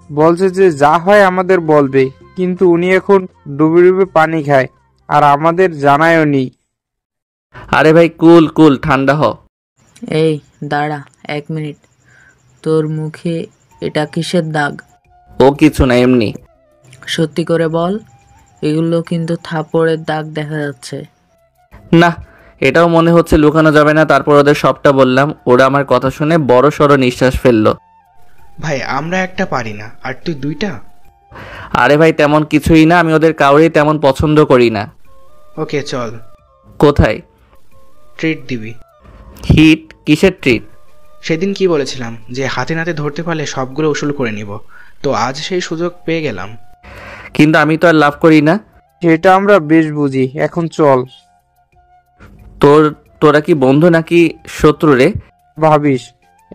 বলছে যে যা হয় আমাদের বলবে, কিন্তু উনি এখন ডুবে ডুবে পানি খায় আর আমাদের জানায়ও নি। আরে ভাই কুল কুল, ঠান্ডা হ। এই দাঁড়া 1 মিনিট, তোর মুখে এটা কিসের দাগ? ও কিছু না, এমনি। সত্যি করে বল, এগুলো কিন্তু থাপড়ের দাগ দেখা যাচ্ছে। না, এটাও মনে হচ্ছে লুকানো যাবে না। তারপর ওদের সবটা বললাম। ওরা আমার কথা শুনে বড় সড়ো নিঃশ্বাস ফেললো। ভাই আমরা একটা পারি না, আর তুই 2টা? আরে ভাই তেমন কিছুই না, আমি ওদের কাউরেই তেমন পছন্দ করি না। ওকে চল, কোথায়? ট্রিট দিবি। হিট? কিসের ট্রিট? সেদিন কি বলেছিলাম যে হাতে নাতে ধরতে পারলে সবগুলো উসুল করে নিব, তো আজ সেই সুযোগ পেয়ে গেলাম। কিন্তু আমি তো আর লাভ করি না। সেটা আমরা বেশ বুঝি, এখন চল। তোরা কি বন্ধু নাকি শত্রু রে? ভাবিস,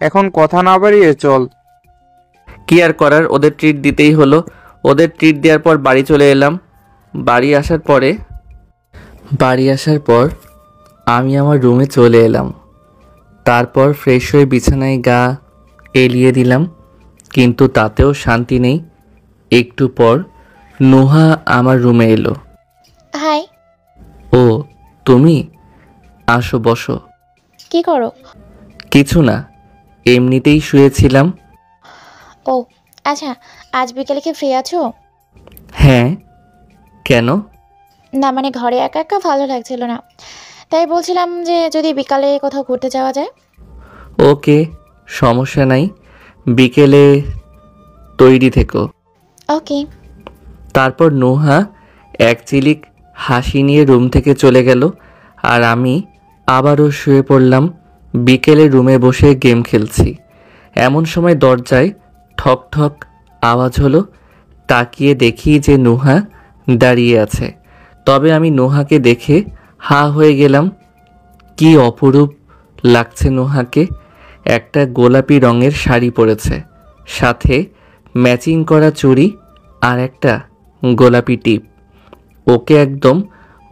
এখন কথা না বাড়িয়ে চল। কি আর করার, ওদের ট্রিট দিতেই হলো। ওদের ট্রিট দেওয়ার পর বাড়ি চলে এলাম। বাড়ি আসার পর আমি আমার রুমে চলে এলাম। তারপর ফ্রেশ হয়ে বিছানায় গা এলিয়ে দিলাম, কিন্তু তাতেও শান্তি নেই। একটু পর নুহা আমার রুমে এলো। হাই। ও তুমি? আসো বসো। কি করো? কিছু না, এমনিতেই শুয়েছিলাম। ও আচ্ছা, আজ বিকেলে কি ফ্রি আছো? হ্যাঁ, কেন? না মানে ঘরে একা একা ভালো লাগছিল না, তাই বলছিলাম যে যদি বিকালে কোথাও ঘুরতে যাওয়া যায়। ওকে, সমস্যা নাই, বিকেলে তৈরি থেকো। ওকে। তারপর নুহা এক চিলিক হাসি নিয়ে রুম থেকে চলে গেল, আর আমি আবারও শুয়ে পড়লাম। বিকেলে রুমে বসে গেম খেলছি। এমন সময় দরজায় ঠক ঠক আওয়াজ হলো। তাকিয়ে দেখি যে নুহা দাঁড়িয়ে আছে। তবে আমি নুহাকে দেখে হা হয়ে গেলাম। কি অপরূপ লাগছে নুহাকে। একটা গোলাপি রঙের শাড়ি পরেছে, সাথে ম্যাচিং করা চুড়ি আর একটা গোলাপি টিপ। ওকে একদম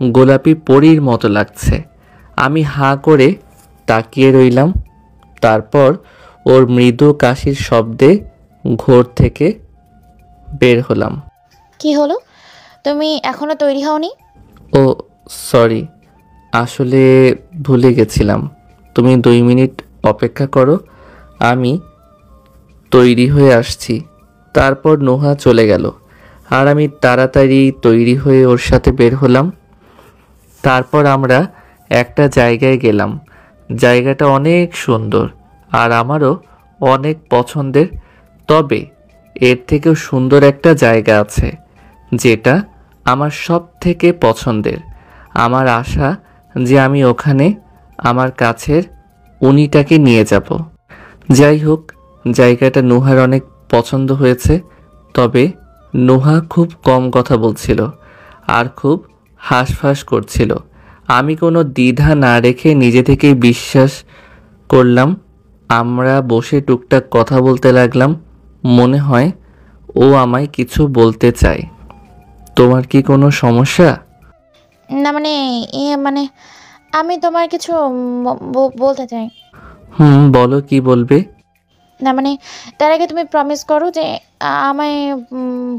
গোলাপি পরীর মতো লাগছে। আমি হা করে তাকিয়ে রইলাম। তারপর ওর মৃদু কাশির শব্দে ঘোর থেকে বের হলাম। কি হলো, তুমি এখনো তৈরি হওনি? ও সরি, আসলে ভুলে গেছিলাম। তুমি 2 মিনিট অপেক্ষা করো, আমি তৈরি হয়ে আসছি। তারপর নোহা চলে গেল, আর আমি তাড়াতাড়ি তৈরি হয়ে ওর সাথে বের হলাম। তারপর আমরা একটা জায়গায় গেলাম। জায়গাটা অনেক সুন্দর আর আমারও অনেক পছন্দের। তবে এর থেকেও সুন্দর একটা জায়গা আছে, যেটা আমার সব থেকে পছন্দের। আমার আশা যে আমি ওখানে আমার কাছের উনিটাকে নিয়ে যাব। যাই হোক, জায়গাটা নুহার অনেক পছন্দ হয়েছে। তবে নুহা খুব কম কথা বলছিল আর খুব হাঁসফাঁস করছিল। আমি কোনো দ্বিধা না রেখে নিজে থেকেই বিশ্বাস করলাম। আমরা বসে টুকটাক কথা বলতে লাগলাম। মনে হয় ও আমায় কিছু বলতে চায়। তোমার কি কোনো সমস্যা? না মানে মানে আমি তোমার কিছু বলতে চাই। বলো, কি বলবে? না মানে তার আগে তুমি প্রমিস করো যে আমায়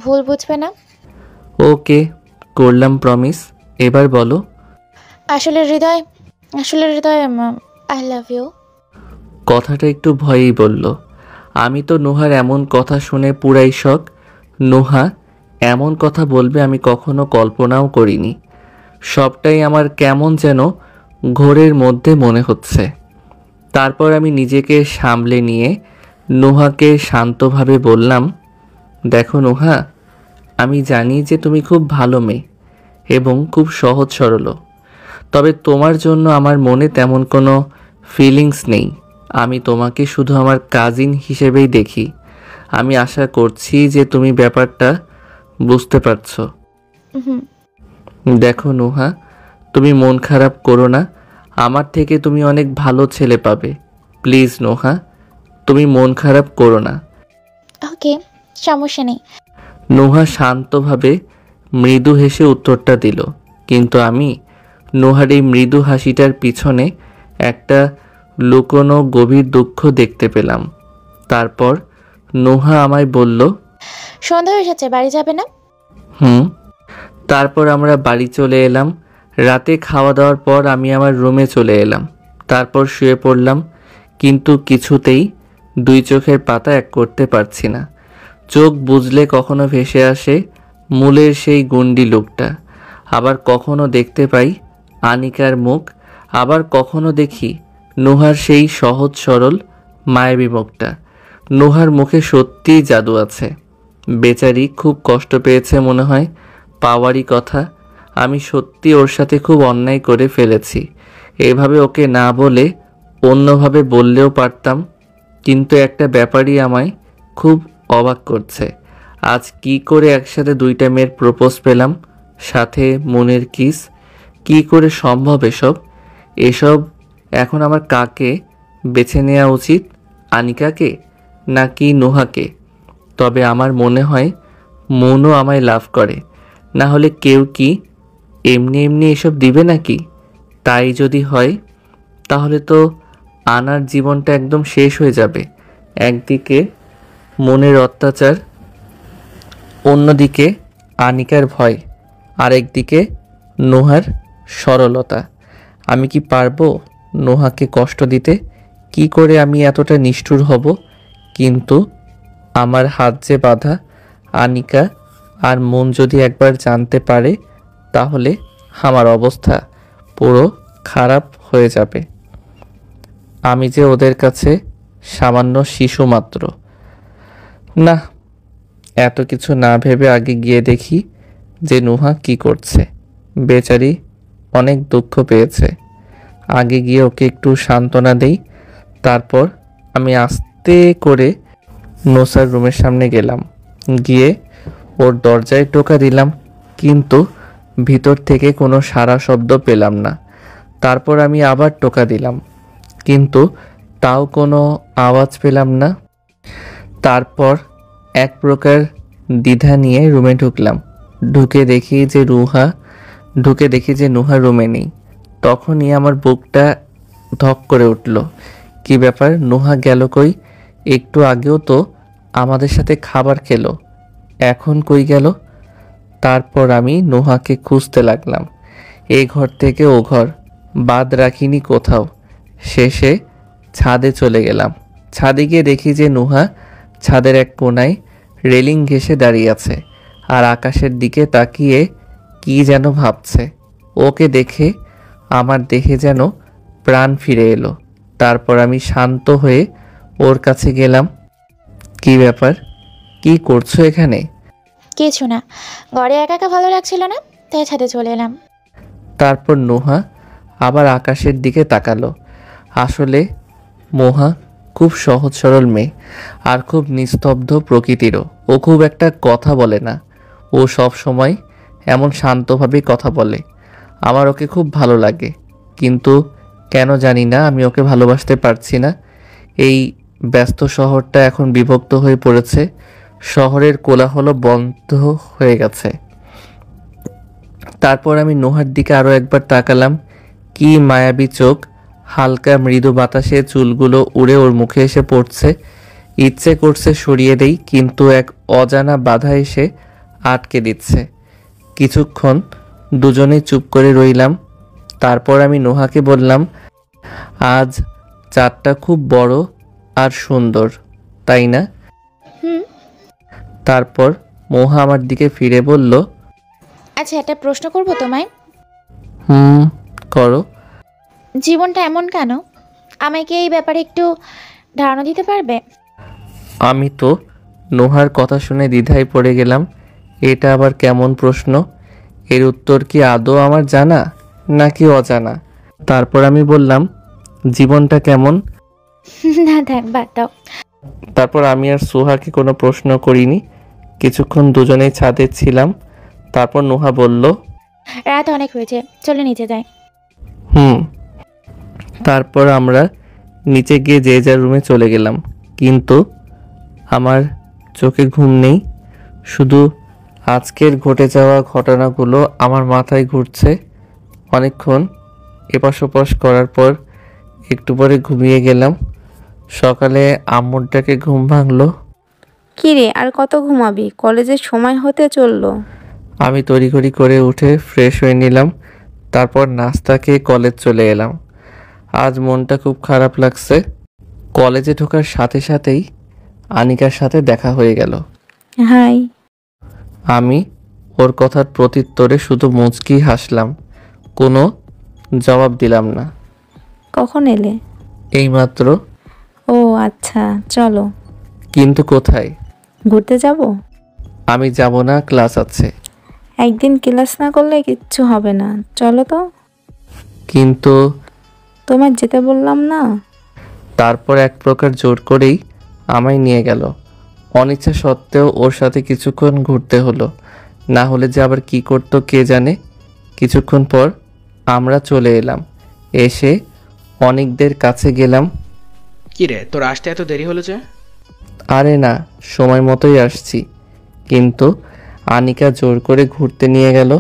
ভুল বুঝবে না। ওকে, করলাম প্রমিস। এবার বলো। আসলে হৃদয় আই লাভ ইউ। কথাটা একটু ভয়েই বলল। আমি তো নোহার এমন কথা শুনে পুরাই শক। নোহা এমন কথা বলবে আমি কখনো কল্পনাও করিনি। সবটাই আমার কেমন যেন ঘোরের মধ্যে মনে হচ্ছে। তারপর আমি নিজেকে সামলে নিয়ে নোহাকে শান্তভাবে বললাম, দেখো নোহা, আমি জানি যে তুমি খুব ভালো মেয়ে এবং খুব সহজ সরল। তবে তোমার জন্য আমার মনে তেমন কোনো ফিলিংস নেই। আমি তোমাকে শুধু আমার কাজিন হিসেবেই দেখি। আমি আশা করছি যে তুমি ব্যাপারটা বুঝতে পারছো। দেখো নুহা, তুমি মন খারাপ করো না, আমার থেকে তুমি অনেক ভালো ছেলে পাবে। প্লিজ নোহা, তুমি মন খারাপ করো না। ওকে, সমস্যা নেই। নোহা শান্তভাবে মৃদু হেসে উত্তরটা দিল, কিন্তু আমি নোহার এই মৃদু হাসিটার পিছনে একটা লুকোনো গভীর দুঃখ দেখতে পেলাম। তারপর নোহা আমায় বলল, সন্ধ্যা হয়ে এসেছে, বাড়ি যাবে না? তারপর আমরা বাড়ি চলে এলাম। রাতে খাওয়া দাওয়ার পর আমি আমার রুমে চলে এলাম। তারপর শুয়ে পড়লাম, কিন্তু কিছুতেই দুই চোখের পাতা এক করতে পারছি না। চোখ বুজলে কখনো ভেসে আসে মূলের সেই গুন্ডি লোকটা, আবার কখনো দেখতে পাই আনিকার মুখ, আবার কখনো দেখি নোহার সেই সহজ সরল মায়াবী মুখটা। নোহার মুখে সত্যিই জাদু আছে। বেচারি খুব কষ্ট পেয়েছে মনে হয়, পাওয়ারই কথা। আমি সত্যি ওর সাথে খুব অন্যায় করে ফেলেছি। এভাবে ওকে না বলে অন্যভাবে বললেও পারতাম, কিন্তু একটা ব্যাপারই আমায় খুব অবাক করছে। আজ কি করে একসাথে দুইটা মেয়ের প্রপোজ পেলাম, সাথে মনের কিস? কি করে সম্ভব এসব? এখন আমার কাকে বেছে নেওয়া উচিত, আনিকাকে নাকি নোহাকে? তবে আমার মনে হয় মনও আমায় লাভ করে, না হলে কেউ কি এমনি এমনি এসব দিবে নাকি? তাই যদি হয় তাহলে তো আনার জীবনটা একদম শেষ হয়ে যাবে। একদিকে মনের অত্যাচার, অন্যদিকে আনিকার ভয়, আরেকদিকে নোহার সরলতা। আমি কি পারবো নোহাকে কষ্ট দিতে? কি করে আমি এতটা নিষ্ঠুর হব? কিন্তু আমার হাত যে বাঁধা, আনিকা আর মন যদি একবার জানতে পারে তাহলে আমার অবস্থা পুরো খারাপ হয়ে যাবে। আমি যে ওদের কাছে সামান্য শিশু মাত্র। না, এত কিছু না ভেবে আগে গিয়ে দেখি যে নুহা কি করছে। বেচারি অনেক দুঃখ পেয়েছে। আগে গিয়ে ওকে একটু সান্ত্বনা দেই। তারপর আমি আস্তে করে নোসার রুমের সামনে গেলাম, গিয়ে ওর দরজায় টোকা দিলাম, কিন্তু ভিতর থেকে কোনো সাড়া শব্দ পেলাম না। তারপর আমি আবার টোকা দিলাম, কিন্তু তাও কোনো আওয়াজ পেলাম না। তারপর এক প্রকার দ্বিধা নিয়ে রুমে ঢুকলাম। ঢুকে দেখি যে নুহা রুমে নেই। তখনই আমার বুকটা ধক করে উঠল। কি ব্যাপার, নুহা গেল কই? একটু আগেও তো আমাদের সাথে খাবার খেলো, এখন কই গেল? তারপর আমি নুহাকে খুঁজতে লাগলাম, এই ঘর থেকে ও ঘর, বাদ রাখিনি কোথাও। শেষে ছাদে চলে গেলাম। ছাদে গিয়ে দেখি যে নুহা ছাদের এক কোণায় রেলিং ঘেঁষে দাঁড়িয়ে আছে আর আকাশের দিকে তাকিয়ে কি যেন ভাবছে। ওকে দেখে আমার দেহে যেন প্রাণ ফিরে এলো। তারপর আমি শান্ত হয়ে ওর কাছে গেলাম। কি ব্যাপার, কি করছো এখানে? কিছু না, ঘরে একা একা ভালো লাগছিল না, তাই ছাদে চলে এলাম। তারপর নুহা আবার আকাশের দিকে তাকালো। আসলে মোহা খুব সহজ সরল মেয়ে আর খুব নিস্তব্ধ প্রকৃতিরও। ও খুব একটা কথা বলে না, ও সব সময় এমন শান্তভাবে কথা বলে। আমার ওকে খুব ভালো লাগে, কিন্তু কেন জানি না আমি ওকে ভালোবাসতে পারছি না। এই ব্যস্ত শহরটা এখন বিভক্ত হয়ে পড়েছে, শহরের কোলাহল বন্ধ হয়ে গেছে। তারপর আমি নোহার দিকে আরও একবার তাকালাম। কি মায়াবী চোখ, হালকা মৃদু বাতাসে চুলগুলো উড়ে ওর মুখে এসে পড়ছে। ইচ্ছে করছে সরিয়ে দেই, কিন্তু এক অজানা বাধা এসে আটকে দিচ্ছে। কিছুক্ষণ দুজনেই চুপ করে রইলাম। তারপর আমি নোহাকে বললাম, আজ চাঁদটা খুব বড় আর সুন্দর, তাই না? তারপর মোহা আমার দিকে ফিরে বলল, আচ্ছা, একটা প্রশ্ন করব তোমায়। করো। জীবনটা এমন কেন? আমাকে এই ব্যাপারে একটু ধারণা দিতে পারবে? আমি তো নোহার কথা শুনে দ্বিধায় পড়ে গেলাম। এটা আবার কেমন প্রশ্ন? এর উত্তর কি আদৌ আমার জানা নাকি অজানা? তারপর আমি বললাম, জীবনটা কেমন? না থাক, বাদ দাও। তারপর আমি আর সোহাকে কোনো প্রশ্ন করিনি। কিছুক্ষণ দুজনেই ছাদে ছিলাম। তারপর নোহা বলল, রাত অনেক হয়েছে, চলে নিচে যাই। হুম। তারপর আমরা নিচে গিয়ে যে যার রুমে চলে গেলাম, কিন্তু আমার চোখে ঘুম নেই। শুধু আজকের ঘটে যাওয়া ঘটনাগুলো আমার মাথায় ঘুরছে। অনেকক্ষণ এপাশ ওপাশ করার পর একটু পরে ঘুমিয়ে গেলাম। সকালে আম্মুর ডাকে ঘুম ভাঙলো। কি রে, আর কত ঘুমাবি? কলেজের সময় হতে চললো। আমি তড়িঘড়ি করে উঠে ফ্রেশ হয়ে নিলাম। তারপর নাস্তা খেয়ে কলেজ চলে এলাম। আজ মনটা খুব খারাপ লাগছে। কলেজে ঢোকার সাথে সাথেই আনিকার সাথে দেখা হয়ে গেল। হাই। আমি ওর কথার প্রত্যুত্তরে শুধু মুচকি হাসলাম, কোনো জবাব দিলাম না। কখন এলে? এইমাত্র। ও আচ্ছা, চলো। কিন্তু কোথায়? ঘুরতে যাব। আমি যাব না, ক্লাস আছে। একদিন ক্লাস না করলে কিচ্ছু হবে না, চলো তো। কিন্তু তোমার যেতে বললাম না। তারপর এক প্রকার জোর করেই আমায় নিয়ে গেল। অনিচ্ছা সত্ত্বেও ওর সাথে কিছুক্ষণ ঘুরতে হলো, না হলে যে আবার কি করতো কে জানে। কিছুক্ষণ পর আমরা চলে এলাম। এসে অনেকদের কাছে গেলাম। কি রে, তোর আসতে এত দেরি হলো যে? আরে না, সময় মতোই আসছি, কিন্তু আনিকা জোর করে ঘুরতে নিয়ে গেল।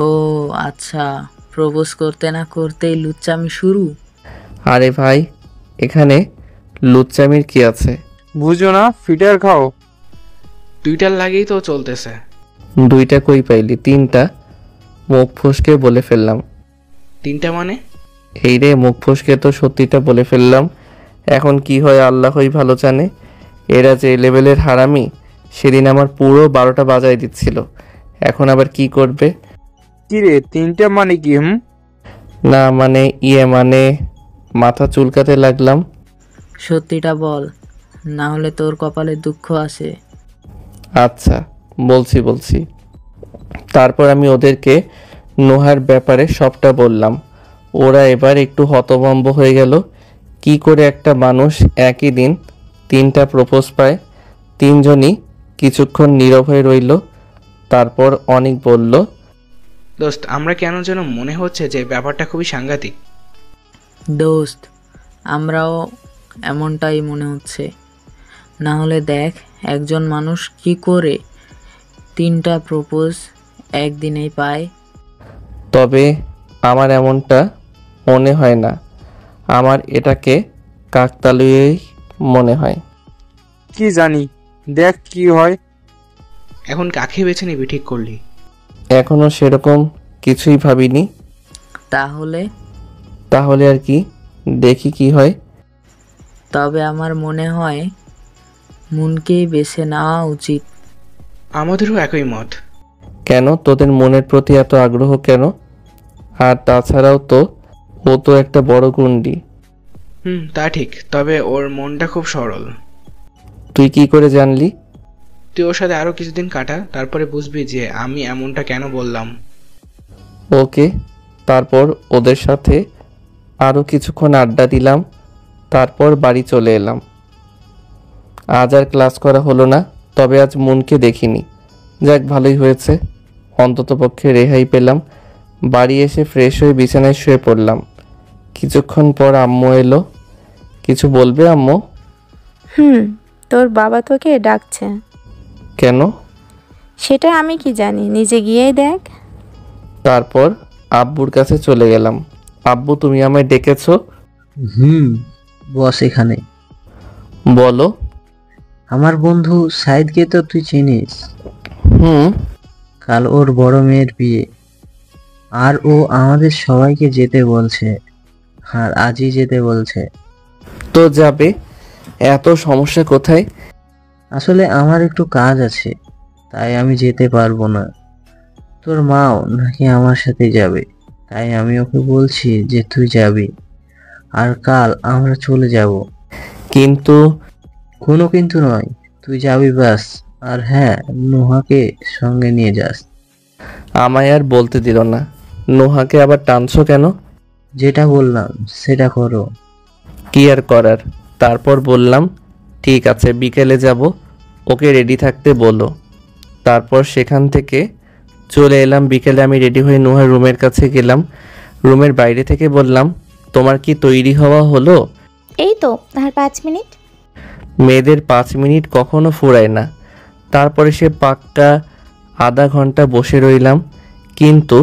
ও আচ্ছা, প্রপোজ করতে না করতেই লুচ্চামি শুরু। আরে ভাই, এখানে লুচ্চামির কি আছে? বুঝো না, ফিটার খাও। দুইটার লাগেই তো চলতেছে। দুইটা কই পাইলি? তিনটা। মুখ ফসকে বলে ফেললাম। তিনটা মানে? এই রে, মুখ ফসকে তো সত্যিটা বলে ফেললাম। এখন কি হয় আল্লাহই ভালো জানে। এরা যে লেভেলের হারামি, সেদিন আমার পুরো 12টা বাজায় দিচ্ছিল। এখন আবার কি করবে? কি রে, তিনটা মানে কি? না মানে মানে মাথা চুলকাতে লাগলাম। সত্যিটা বল, না হলে তোর কপালে দুঃখ আসে। আচ্ছা, বলছি। তারপর আমি ওদেরকে নোহার ব্যাপারে সবটা বললাম। ওরা এবার একটু হতভম্ব হয়ে গেল। কি করে একটা মানুষ একই দিন 3টা প্রপোজ পায়? তিনজনই কিছুক্ষণ নীরব হয়ে রইল। তারপর অনেক বলল, দোস্ত, আমরা কেন যেন মনে হচ্ছে যে ব্যাপারটা খুবই সাংঘাতিক। দোস্ত, আমরাও এমনটাই মনে হচ্ছে। না হলে দেখ, একজন মানুষ কি করে 3টা প্রপোজ একদিনেই পায়। তবে আমার এমনটা মনে হয় না। আমার এটাকে কাকতালীয়ই মনে হয়। কি জানি, দেখ কি হয়। এখন কাকে বেছে নিবি ঠিক করলি? এখনো সেরকম কিছুই ভাবিনি। তাহলে আর কি, দেখি কি হয়। তবে আমার মনে হয় মনকেই বেছে নেওয়া উচিত। আমাদেরও একই মত। কেন, তোদের মনের প্রতি এত আগ্রহ কেন? আর তাছাড়াও তো ও তো একটা বড় গুন্ডি। তা ঠিক, তবে ওর মনটা খুব সরল। তুই কি করে জানলি? তুই ওর সাথে আরো কিছুদিন কাটা, তারপরে বুঝবি যে আমি এমনটা কেন বললাম। ওকে। তারপর ওদের সাথে আরও কিছুক্ষণ আড্ডা দিলাম। তারপর বাড়ি চলে এলাম। আজ আর ক্লাস করা হলো না, তবে আজ মনকে দেখিনি। যাক, ভালোই হয়েছে, অন্ততপক্ষে রেহাই পেলাম। বাড়ি এসে ফ্রেশ হয়ে বিছানায় শুয়ে পড়লাম। কিছুক্ষণ পর আম্মু এলো। কিছু বলবে আম্মু? তোর বাবা তোকে ডাকছে। কেন? সেটা আমি কি জানি, নিজে গিয়েই দেখ। তারপর আব্বুর কাছে চলে গেলাম। আব্বু, তুমি আমায় ডেকেছো? বস এখানে। বলো। আমার বন্ধু সাইদকে তো তুই চিনিস। কাল ওর বড় মেয়ের বিয়ে, আর ও আমাদের সবাইকে যেতে বলছে, আর আজই যেতে বলছে। তো যাবে, এত সমস্যা কোথায়? আসলে আমার একটু কাজ আছে, তাই আমি যেতে পারবো না। তোর মাও নাকি আমার সাথে যাবে, তাই আমি ওকে বলছি যে তুই যাবি, আর কাল আমরা চলে যাব। কিন্তু? কোনো কিন্তু নয়, তুই যাবি বাস। আর হ্যাঁ, নোহাকে সঙ্গে নিয়ে যাস। আমায় আর বলতে দিল না। নোহাকে আবার টানছো কেন? যেটা বললাম সেটা করো। কি আর করার। তারপর বললাম, ঠিক আছে, বিকেলে যাব, ওকে রেডি থাকতে বলো। তারপর সেখান থেকে চলে এলাম। বিকেলে আমি রেডি হয়ে নুহার রুমের কাছে গেলাম। রুমের বাইরে থেকে বললাম, তোমার কি তৈরি হওয়া হলো? এই তো আর 5 মিনিট। মেয়েদের 5 মিনিট কখনো ফুরায় না। তারপরে সে পাক্কা আধা ঘন্টা বসে রইলাম, কিন্তু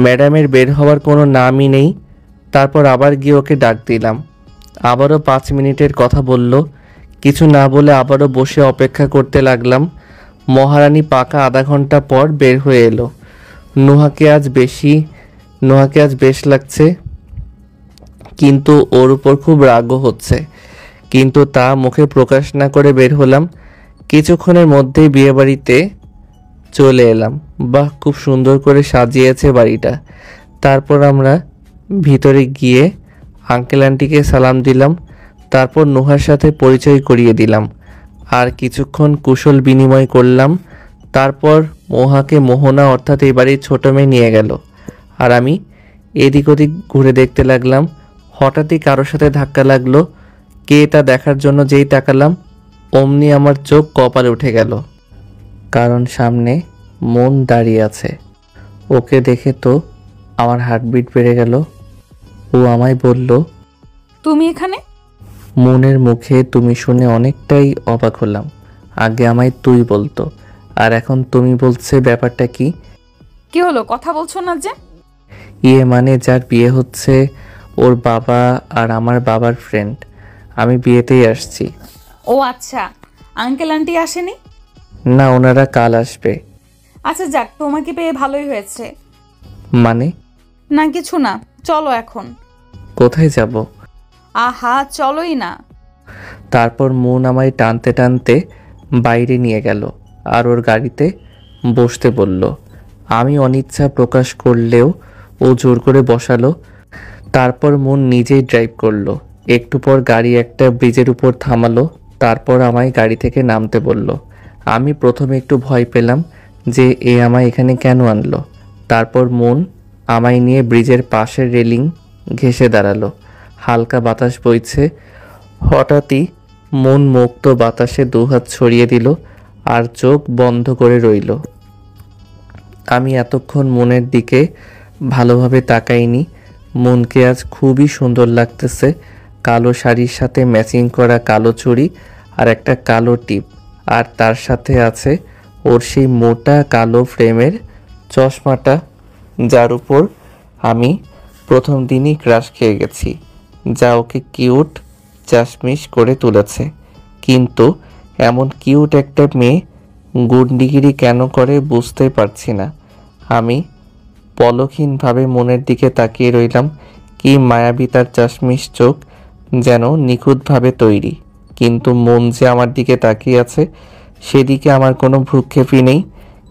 ম্যাডামের বের হওয়ার কোনো নামই নেই। তারপর আবার গিয়ে ওকে ডাক দিলাম। আবারও 5 মিনিটের কথা বলল। কিছু না বলে আবারও বসে অপেক্ষা করতে লাগলাম। মহারানী পাকা আধা ঘন্টা পর বের হয়ে এলো। নুহাকে আজ বেশ লাগছে, কিন্তু ওর উপর খুব রাগও হচ্ছে, কিন্তু তা মুখে প্রকাশ না করে বের হলাম। কিছুক্ষণের মধ্যেই বিয়েবাড়িতে চলে এলাম। বাহ, খুব সুন্দর করে সাজিয়েছে বাড়িটা। তারপর আমরা ভিতরে গিয়ে আঙ্কেল আন্টিকে সালাম দিলাম। তারপর নুহার সাথে পরিচয় করিয়ে দিলাম আর কিছুক্ষণ কুশল বিনিময় করলাম। তারপর মোহাকে মোহনা অর্থাৎ এই বাড়ির ছোট মেয়ে নিয়ে গেল, আর আমি এদিক ওদিক ঘুরে দেখতে লাগলাম। হঠাৎই কারোর সাথে ধাক্কা লাগলো। কে তা দেখার জন্য যেই তাকালাম, অমনি আমার চোখ কপালে উঠে গেল, কারণ সামনে মন দাঁড়িয়ে আছে। ওকে দেখে তো আমার হার্টবিট বেড়ে গেল। ও আমায় বলল, তুমি এখানে? মনের মুখে তুমি শুনে অনেকটাই অবাক হলাম। আগে আমায় তুই বলতো, আর এখন তুমি বলছে, ব্যাপারটা কি? কি হলো, কথা বলছো না যে? মানে যার বিয়ে হচ্ছে ওর বাবা আর আমার বাবার ফ্রেন্ড। আমি বিয়েতেই আসছি। ও আচ্ছা, আঙ্কেল আন্টি আসেনি? না, ওনারা কাল আসবে। আচ্ছা যাক, তোমাকে পেয়ে ভালোই হয়েছে। মানে? না কিছু না, চলো এখন। কোথায় যাব? আহা চলোই না। তারপর মন আমায় টানতে টানতে বাইরে নিয়ে গেল আর ওর গাড়িতে বসতে বলল। আমি অনিচ্ছা প্রকাশ করলেও ও জোর করে বসালো। তারপর মন নিজেই ড্রাইভ করলো। একটু পর গাড়ি একটা ব্রিজের উপর থামালো। তারপর আমায় গাড়ি থেকে নামতে বলল। আমি প্রথমে একটু ভয় পেলাম যে এ আমায় এখানে কেন আনলো। তারপর মন আমায় নিয়ে ব্রিজের পাশের রেলিং ঘেঁষে দাঁড়ালো। হালকা বাতাস বইছে। হঠাৎই মন মুক্ত বাতাসে দুহাত ছড়িয়ে দিল আর চোখ বন্ধ করে রইল। আমি এতক্ষণ মনের দিকে ভালোভাবে তাকাইনি। মনকে আজ খুবই সুন্দর লাগতেছে। কালো শাড়ির সাথে ম্যাচিং করা কালো চুড়ি আর একটা কালো টিপ, আর তার সাথে আছে ওর সেই মোটা কালো ফ্রেমের চশমাটা, যার উপর আমি প্রথম দিনই ক্রাশ খেয়ে গেছি, যা ওকে কিউট চাশমিশ করে তুলেছে। কিন্তু এমন কিউট একটা মেয়ে গুন্ডিগিরি কেন করে বুঝতে পারছি না। আমি পলকহীনভাবে মনের দিকে তাকিয়ে রইলাম। কি মায়াবী তার চাশমিশ চোখ, যেন নিখুঁতভাবে তৈরি। কিন্তু মন যে আমার দিকে তাকিয়ে আছে, সেদিকে আমার কোনো ভ্রুক্ষেপই নেই।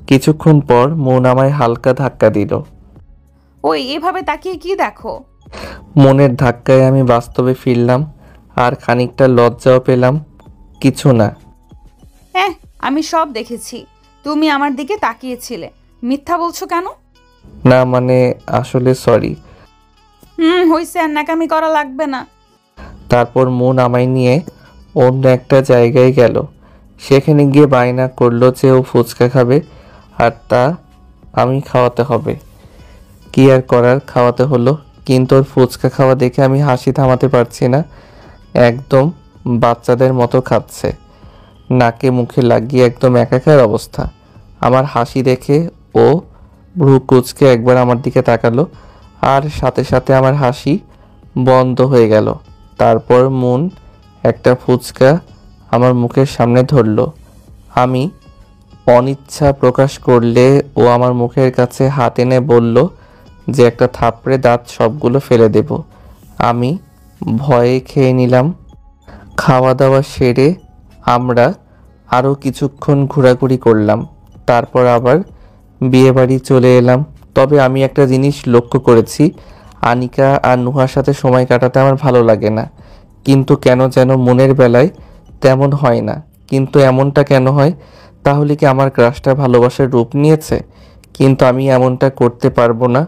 কিছুক্ষণ পর মন আমায় হালকা ধাক্কা দিল। ওই এভাবে তাকিয়ে কি দেখো? মনের ধাক্কায় আমি বাস্তবে ফিরলাম আর খানিকটা লজ্জাও পেলাম। কিছু না। আমি সব দেখেছি, তুমি আমার দিকে তাকিয়েছিলে। মিথ্যা বলছো কেন? না মানে আসলে সরি। হইছে, আর নাকামি করা লাগবে না। তারপর মন আমায় নিয়ে অন্য একটা জায়গায় গেল। সেখানে গিয়ে বায়না করলো যে ও ফুচকা খাবে আর তা আমি খাওয়াতে হবে। কি আর করার, খাওয়াতে হলো। কিন্তু ওর ফুচকা খাওয়া দেখে আমি হাসি থামাতে পারছি না। একদম বাচ্চাদের মতো খাচ্ছে, নাকে মুখে লাগিয়ে একদম একাকার অবস্থা। আমার হাসি দেখে ও ভ্রু কুঁচকে একবার আমার দিকে তাকালো, আর সাথে সাথে আমার হাসি বন্ধ হয়ে গেল। তারপর মন একটা ফুচকা আমার মুখের সামনে ধরলো। আমি অনিচ্ছা প্রকাশ করলে ও আমার মুখের কাছে হাত এনে বলল যে একটা থাপড়ে দাঁত সবগুলো ফেলে দেব। আমি ভয়ে খেয়ে নিলাম। খাওয়া দাওয়া সেরে আমরা আরও কিছুক্ষণ ঘোরাঘুরি করলাম। তারপর আবার বিয়েবাড়ি চলে এলাম। তবে আমি একটা জিনিস লক্ষ্য করেছি, আনিকা আর নুহার সাথে সময় কাটাতে আমার ভালো লাগে না, কিন্তু কেন যেন মনের বেলায় তেমন হয় না। কিন্তু এমনটা কেন হয়? তাহলে কি আমার ক্রাশটা ভালোবাসার রূপ নিয়েছে? কিন্তু আমি এমনটা করতে পারবো না,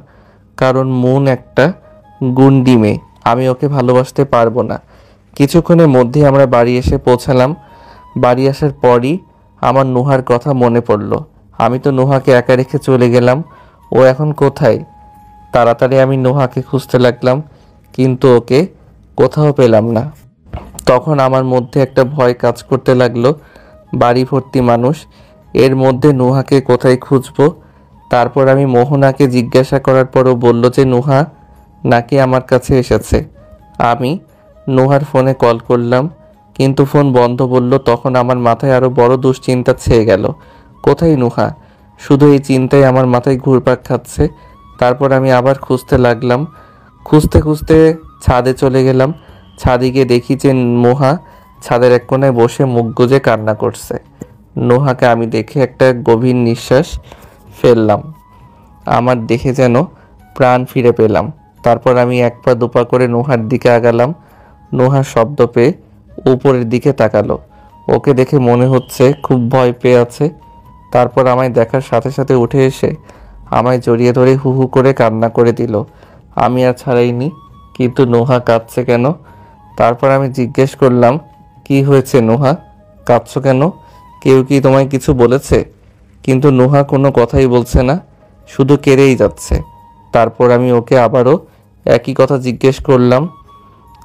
কারণ মন একটা গুন্ডি মেয়ে। আমি ওকে ভালোবাসতে পারবো না। কিছুক্ষণের মধ্যেই আমরা বাড়ি এসে পৌঁছালাম। বাড়ি আসার পরই আমার নুহার কথা মনে পড়ল। আমি তো নোহাকে একা রেখে চলে গেলাম, ও এখন কোথায়? তাড়াতাড়ি আমি নোহাকে খুঁজতে লাগলাম, কিন্তু ওকে কোথাও পেলাম না। তখন আমার মধ্যে একটা ভয় কাজ করতে লাগলো। বাড়ি ভর্তি মানুষ, এর মধ্যে নুহাকে কোথায় খুঁজবো? তারপর আমি মোহনাকে জিজ্ঞাসা করার পরও বলল যে নুহা নাকি আমার কাছে এসেছে। আমি নুহার ফোনে কল করলাম, কিন্তু ফোন বন্ধ বলল। তখন আমার মাথায় আরও বড় দুশ্চিন্তা ছেয়ে গেল। কোথায় নুহা? শুধু এই চিন্তায় আমার মাথায় ঘুরপাক খাচ্ছে। তারপর আমি আবার খুঁজতে লাগলাম। খুঁজতে খুঁজতে ছাদে চলে গেলাম। ছাদে গিয়ে দেখি যে নুহা ছাদের এক কোণায় বসে মুখ গুজে কান্না করছে। নুহাকে আমি দেখে একটা গভীর নিঃশ্বাস ফেললাম। আমার দেখে যেন প্রাণ ফিরে পেলাম। তারপর আমি এক পা দুপা করে নুহার দিকে আগালাম। নুহা শব্দ পেয়ে উপরের দিকে তাকালো। ওকে দেখে মনে হচ্ছে খুব ভয় পেয়ে আছে। তারপর আমায় দেখার সাথে সাথে উঠে এসে আমায় জড়িয়ে ধরে হু হু করে কান্না করে দিল। আমি আর ছাড়াইনি। কিন্তু নুহা কাঁদছে কেন? তারপর আমি জিজ্ঞেস করলাম, কি হয়েছে নুহা, কাঁদছো কেন? কেউ কি তোমায় কিছু বলেছে? কিন্তু নুহা কোনো কথাই বলছে না, শুধু কেঁদেই যাচ্ছে। তারপর আমি ওকে আবারও একই কথা জিজ্ঞেস করলাম।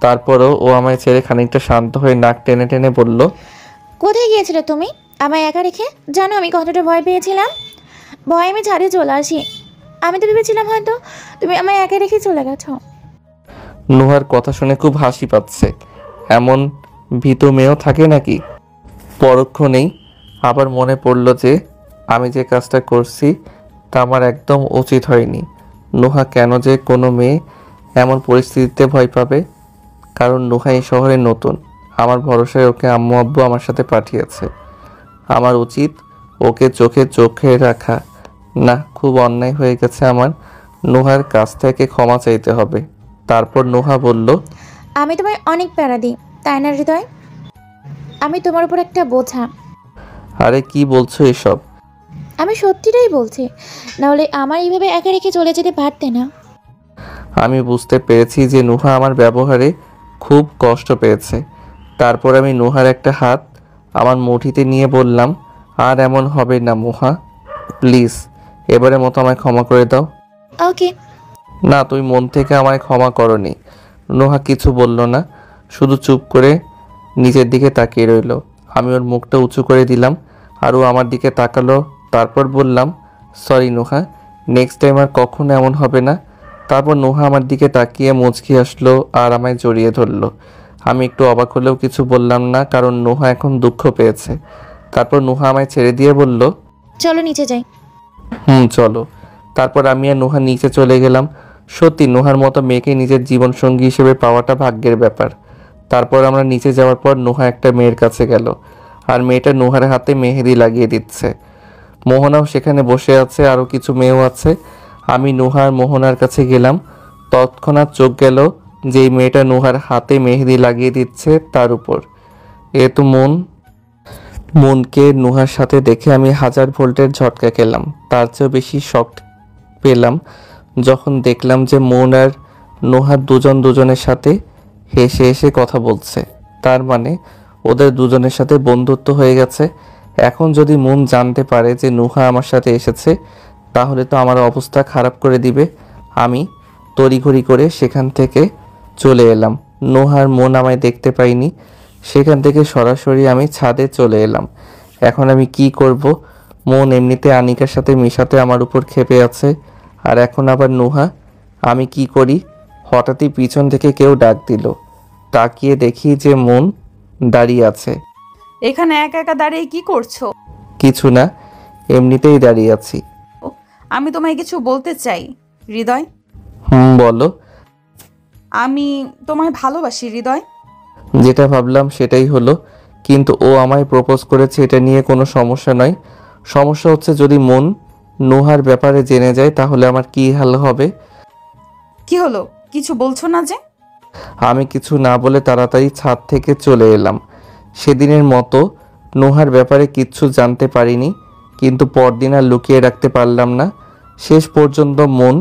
তারপরও ও আমায় ছেড়ে খানিকটা শান্ত হয়ে নাক টেনে টেনে বলল, কোথায় গিয়েছিলে তুমি আমায় একা রেখে? জানো আমি কতটা ভয় পেয়েছিলাম। ভয় আমি ছাদে চলে আসি। আমি তো ভেবেছিলাম হয়তো তুমি আমায় একা রেখে চলে গেছো। নুহার কথা শুনে খুব হাসি পাচ্ছে। এমন ভীতু মেয়েও থাকে নাকি? পরক্ষণেই আবার মনে পড়ল যে আমি যে কাজটা করছি তা আমার একদম উচিত হয়নি। নুহা কেন যে কোনো মেয়ে এমন পরিস্থিতিতে ভয় পাবে? কারণ নুহা এই শহরে নতুন। আমার ভরসায় ওকে আম্মু আব্বু আমার সাথে পাঠিয়েছে। আমার উচিত ওকে চোখে চোখে রাখা। না, খুব অন্যায় হয়ে গেছে আমার। নুহার কাছ থেকে ক্ষমা চাইতে হবে। তারপর নুহা বলল, আমি তোমায় অনেক প্যারা দিই, তাই না হৃদয়? আমি তোমার উপর একটা বোঝা। আরে কি বলছো এসব? আমি সত্যিটাই বলছি, নাহলে আমার এইভাবে একা রেখে চলে যেতে পারতে না। আমি বুঝতে পেরেছি যে নুহা আমার ব্যবহারে খুব কষ্ট পেয়েছে। তারপর আমি নুহার একটা হাত আমার মুঠিতে নিয়ে বললাম, আর এমন হবে না মুহা, প্লিজ এবারের মতো আমায় ক্ষমা করে দাও। ওকে। না, তুই মন থেকে আমায় ক্ষমা করনি। নুহা কিছু বলল না, শুধু চুপ করে নিজের দিকে তাকিয়ে রইল। আমি ওর মুখটা উঁচু করে দিলাম আর ও আমার দিকে তাকালো। তারপর বললাম, সরি নুহা, নেক্সট টাইম আর কখনো এমন হবে না। তারপর নুহা আমার দিকে তাকিয়ে মুচকি আসলো আর আমায় জড়িয়ে ধরলো। আমি একটু অবাক হলেও কিছু বললাম না, কারণ নুহা এখন দুঃখ পেয়েছে। তারপর নুহা আমায় ছেড়ে দিয়ে বলল, চলো নিচে যাই। চলো। তারপর আমি আর নুহা নিচে চলে গেলাম। সত্যি নুহার মতো মেয়েকে নিজের জীবনসঙ্গী হিসেবে পাওয়াটা ভাগ্যের ব্যাপার। তারপর আমরা নিচে যাওয়ার পর নুহা একটা মেয়ের কাছে গেল আর মেয়েটা নুহার হাতে মেহেদি লাগিয়ে দিচ্ছে। মোহনাও সেখানে বসে আছে, আরও কিছু মেয়েও আছে। আমি নুহা আর মোহনার কাছে গেলাম। তৎক্ষণাৎ চোখ গেল যেই মেয়েটা নুহার হাতে মেহেদি লাগিয়ে দিচ্ছে তার উপর। এ তো মনকে নুহার সাথে দেখে আমি 1000 ভোল্টের ঝটকা খেলাম। তার চেয়েও বেশি শক পেলাম যখন দেখলাম যে মন আর নুহার দুজনের সাথে হেসে হেসে কথা বলছে। তার মানে ওদের দুজনের সাথে বন্ধুত্ব হয়ে গেছে। এখন যদি মন জানতে পারে যে নুহা আমার সাথে এসেছে, তাহলে তো আমার অবস্থা খারাপ করে দিবে। আমি তড়িঘড়ি করে সেখান থেকে চলে এলাম। নুহার মন আমায় দেখতে পাইনি। সেখান থেকে সরাসরি আমি ছাদে চলে এলাম। এখন আমি কি করব? মন এমনিতে আনিকার সাথে মিশাতে আমার উপর ক্ষেপে আছে, আর এখন আবার নুহা। আমি কি করি? হঠাৎই পিছন থেকে কেউ ডাক দিল। তাকিয়ে দেখি যে মন দাঁড়িয়ে আছে। এখানে একা একা দাঁড়িয়ে কি করছো? কিছু না, এমনিতেই দাঁড়িয়ে আছি। আমি তোমায় কিছু বলতে চাই হৃদয়। বলো। আমি তোমায় ভালোবাসি হৃদয়। যেটা ভাবলাম সেটাই হলো, কিন্তু ও আমায় প্রপোজ করেছে, এটা নিয়ে কোনো সমস্যা নয়। সমস্যা হচ্ছে যদি মন নুহার ব্যাপারে জেনে যায়, তাহলে আমার কি হাল হবে? কি হলো, কিছু বলছো না যে? আমি কিছু না বলে তাড়াতাড়ি ছাদ থেকে চলে এলাম। সেদিনের মতো নুহার ব্যাপারে কিচ্ছু জানতে পারিনি, কিন্তু পরদিন আর লুকিয়ে রাখতে পারলাম না। শেষ পর্যন্ত মন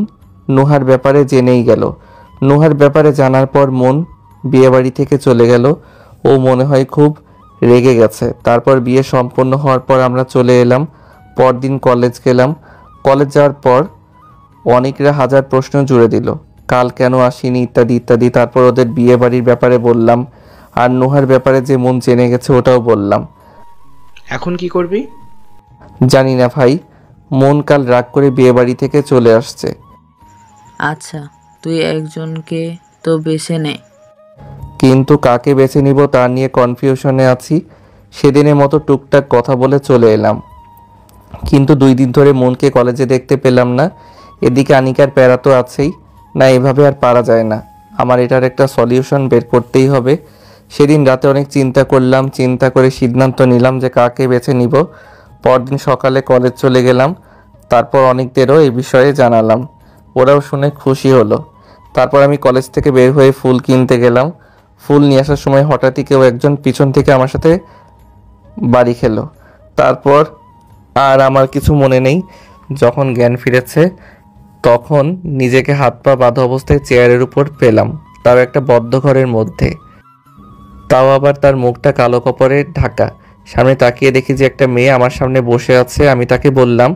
নুহার ব্যাপারে জেনেই গেল। নুহার ব্যাপারে জানার পর মন বিয়েবাড়ি থেকে চলে গেল। ও মনে হয় খুব রেগে গেছে। তারপর বিয়ে সম্পন্ন হওয়ার পর আমরা চলে এলাম পরদিন কলেজ গেলাম। কলেজ যাওয়ার পর অনেকরা হাজার প্রশ্ন জুড়ে দিল, কাল কেন আসিনি ইত্যাদি ইত্যাদি। তারপর ওদের বিয়ে বাড়ির ব্যাপারে বললাম, আর নোহার ব্যাপারে যে মন জেনে গেছে ওটাও বললাম। এখন কি করবি? জানি না ভাই, মন কাল রাগ করে বিয়ে বাড়ি থেকে চলে আসছে। আচ্ছা, তুই একজনকে তো বেছে নে। কিন্তু কাকে বেছে নিব তা নিয়ে কনফিউশনে আছি। সেদিনের মতো টুকটাক কথা বলে চলে এলাম, কিন্তু 2 দিন ধরে মনকে কলেজে দেখতে পেলাম না। এদিকে আনিকার প্যারা তো আছেই। না, এভাবে আর পারা যায় না, আমার এটার একটা সলিউশন বের করতেই হবে। সেদিন রাতে অনেক চিন্তা করলাম, চিন্তা করে সিদ্ধান্ত নিলাম যে কাকে বেছে নিব। পরদিন সকালে কলেজ চলে গেলাম। তারপর অনেকদেরও এই বিষয়ে জানালাম, ওরাও শুনে খুশি হলো। তারপর আমি কলেজ থেকে বের হয়ে ফুল কিনতে গেলাম। ফুল নিয়ে আসার সময় হঠাৎই কেউ একজন পিছন থেকে আমার সাথে বাড়ি খেলো। তারপর আর আমার কিছু মনে নেই। যখন জ্ঞান ফিরেছে তখন নিজেকে হাত পা বাঁধা অবস্থায় চেয়ারের উপর পেলাম, তাও একটা বদ্ধ ঘরের মধ্যে, তাও আবার তার মুখটা কালো কাপড়ে ঢাকা। সামনে তাকিয়ে দেখি যে একটা মেয়ে আমার সামনে বসে আছে। আমি তাকে বললাম,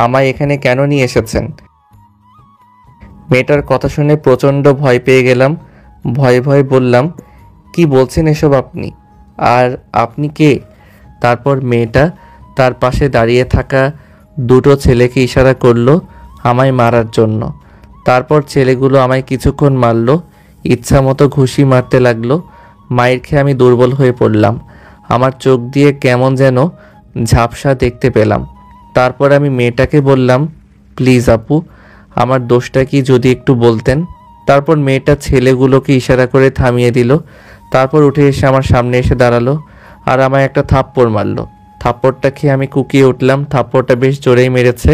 আমায় এখানে কেন নিয়ে এসেছেন? মেয়েটার কথা শুনে প্রচণ্ড ভয় পেয়ে গেলাম। ভয়ে ভয়ে বললাম, কি বলছেন এসব আপনি? আর আপনি কে? তারপর মেয়েটা তার পাশে দাঁড়িয়ে থাকা 2টো ছেলেকে ইশারা করলো আমায় মারার জন্য। তারপর ছেলেগুলো আমায় কিছুক্ষণ মারলো, ইচ্ছা মতো ঘুষি মারতে লাগলো। মায়ের খেয়ে আমি দুর্বল হয়ে পড়লাম। আমার চোখ দিয়ে কেমন যেন ঝাপসা দেখতে পেলাম। তারপর আমি মেয়েটাকে বললাম, প্লিজ আপু, আমার দোষটা কি যদি একটু বলতেন। তারপর মেয়েটা ছেলেগুলোকে ইশারা করে থামিয়ে দিল। তারপর উঠে এসে আমার সামনে এসে দাঁড়ালো আর আমায় একটা থাপ্পড় মারলো। থাপ্পড়টা খেয়ে আমি কুকিয়ে উঠলাম। থাপ্পড়টা বেশ জোরেই মেরেছে।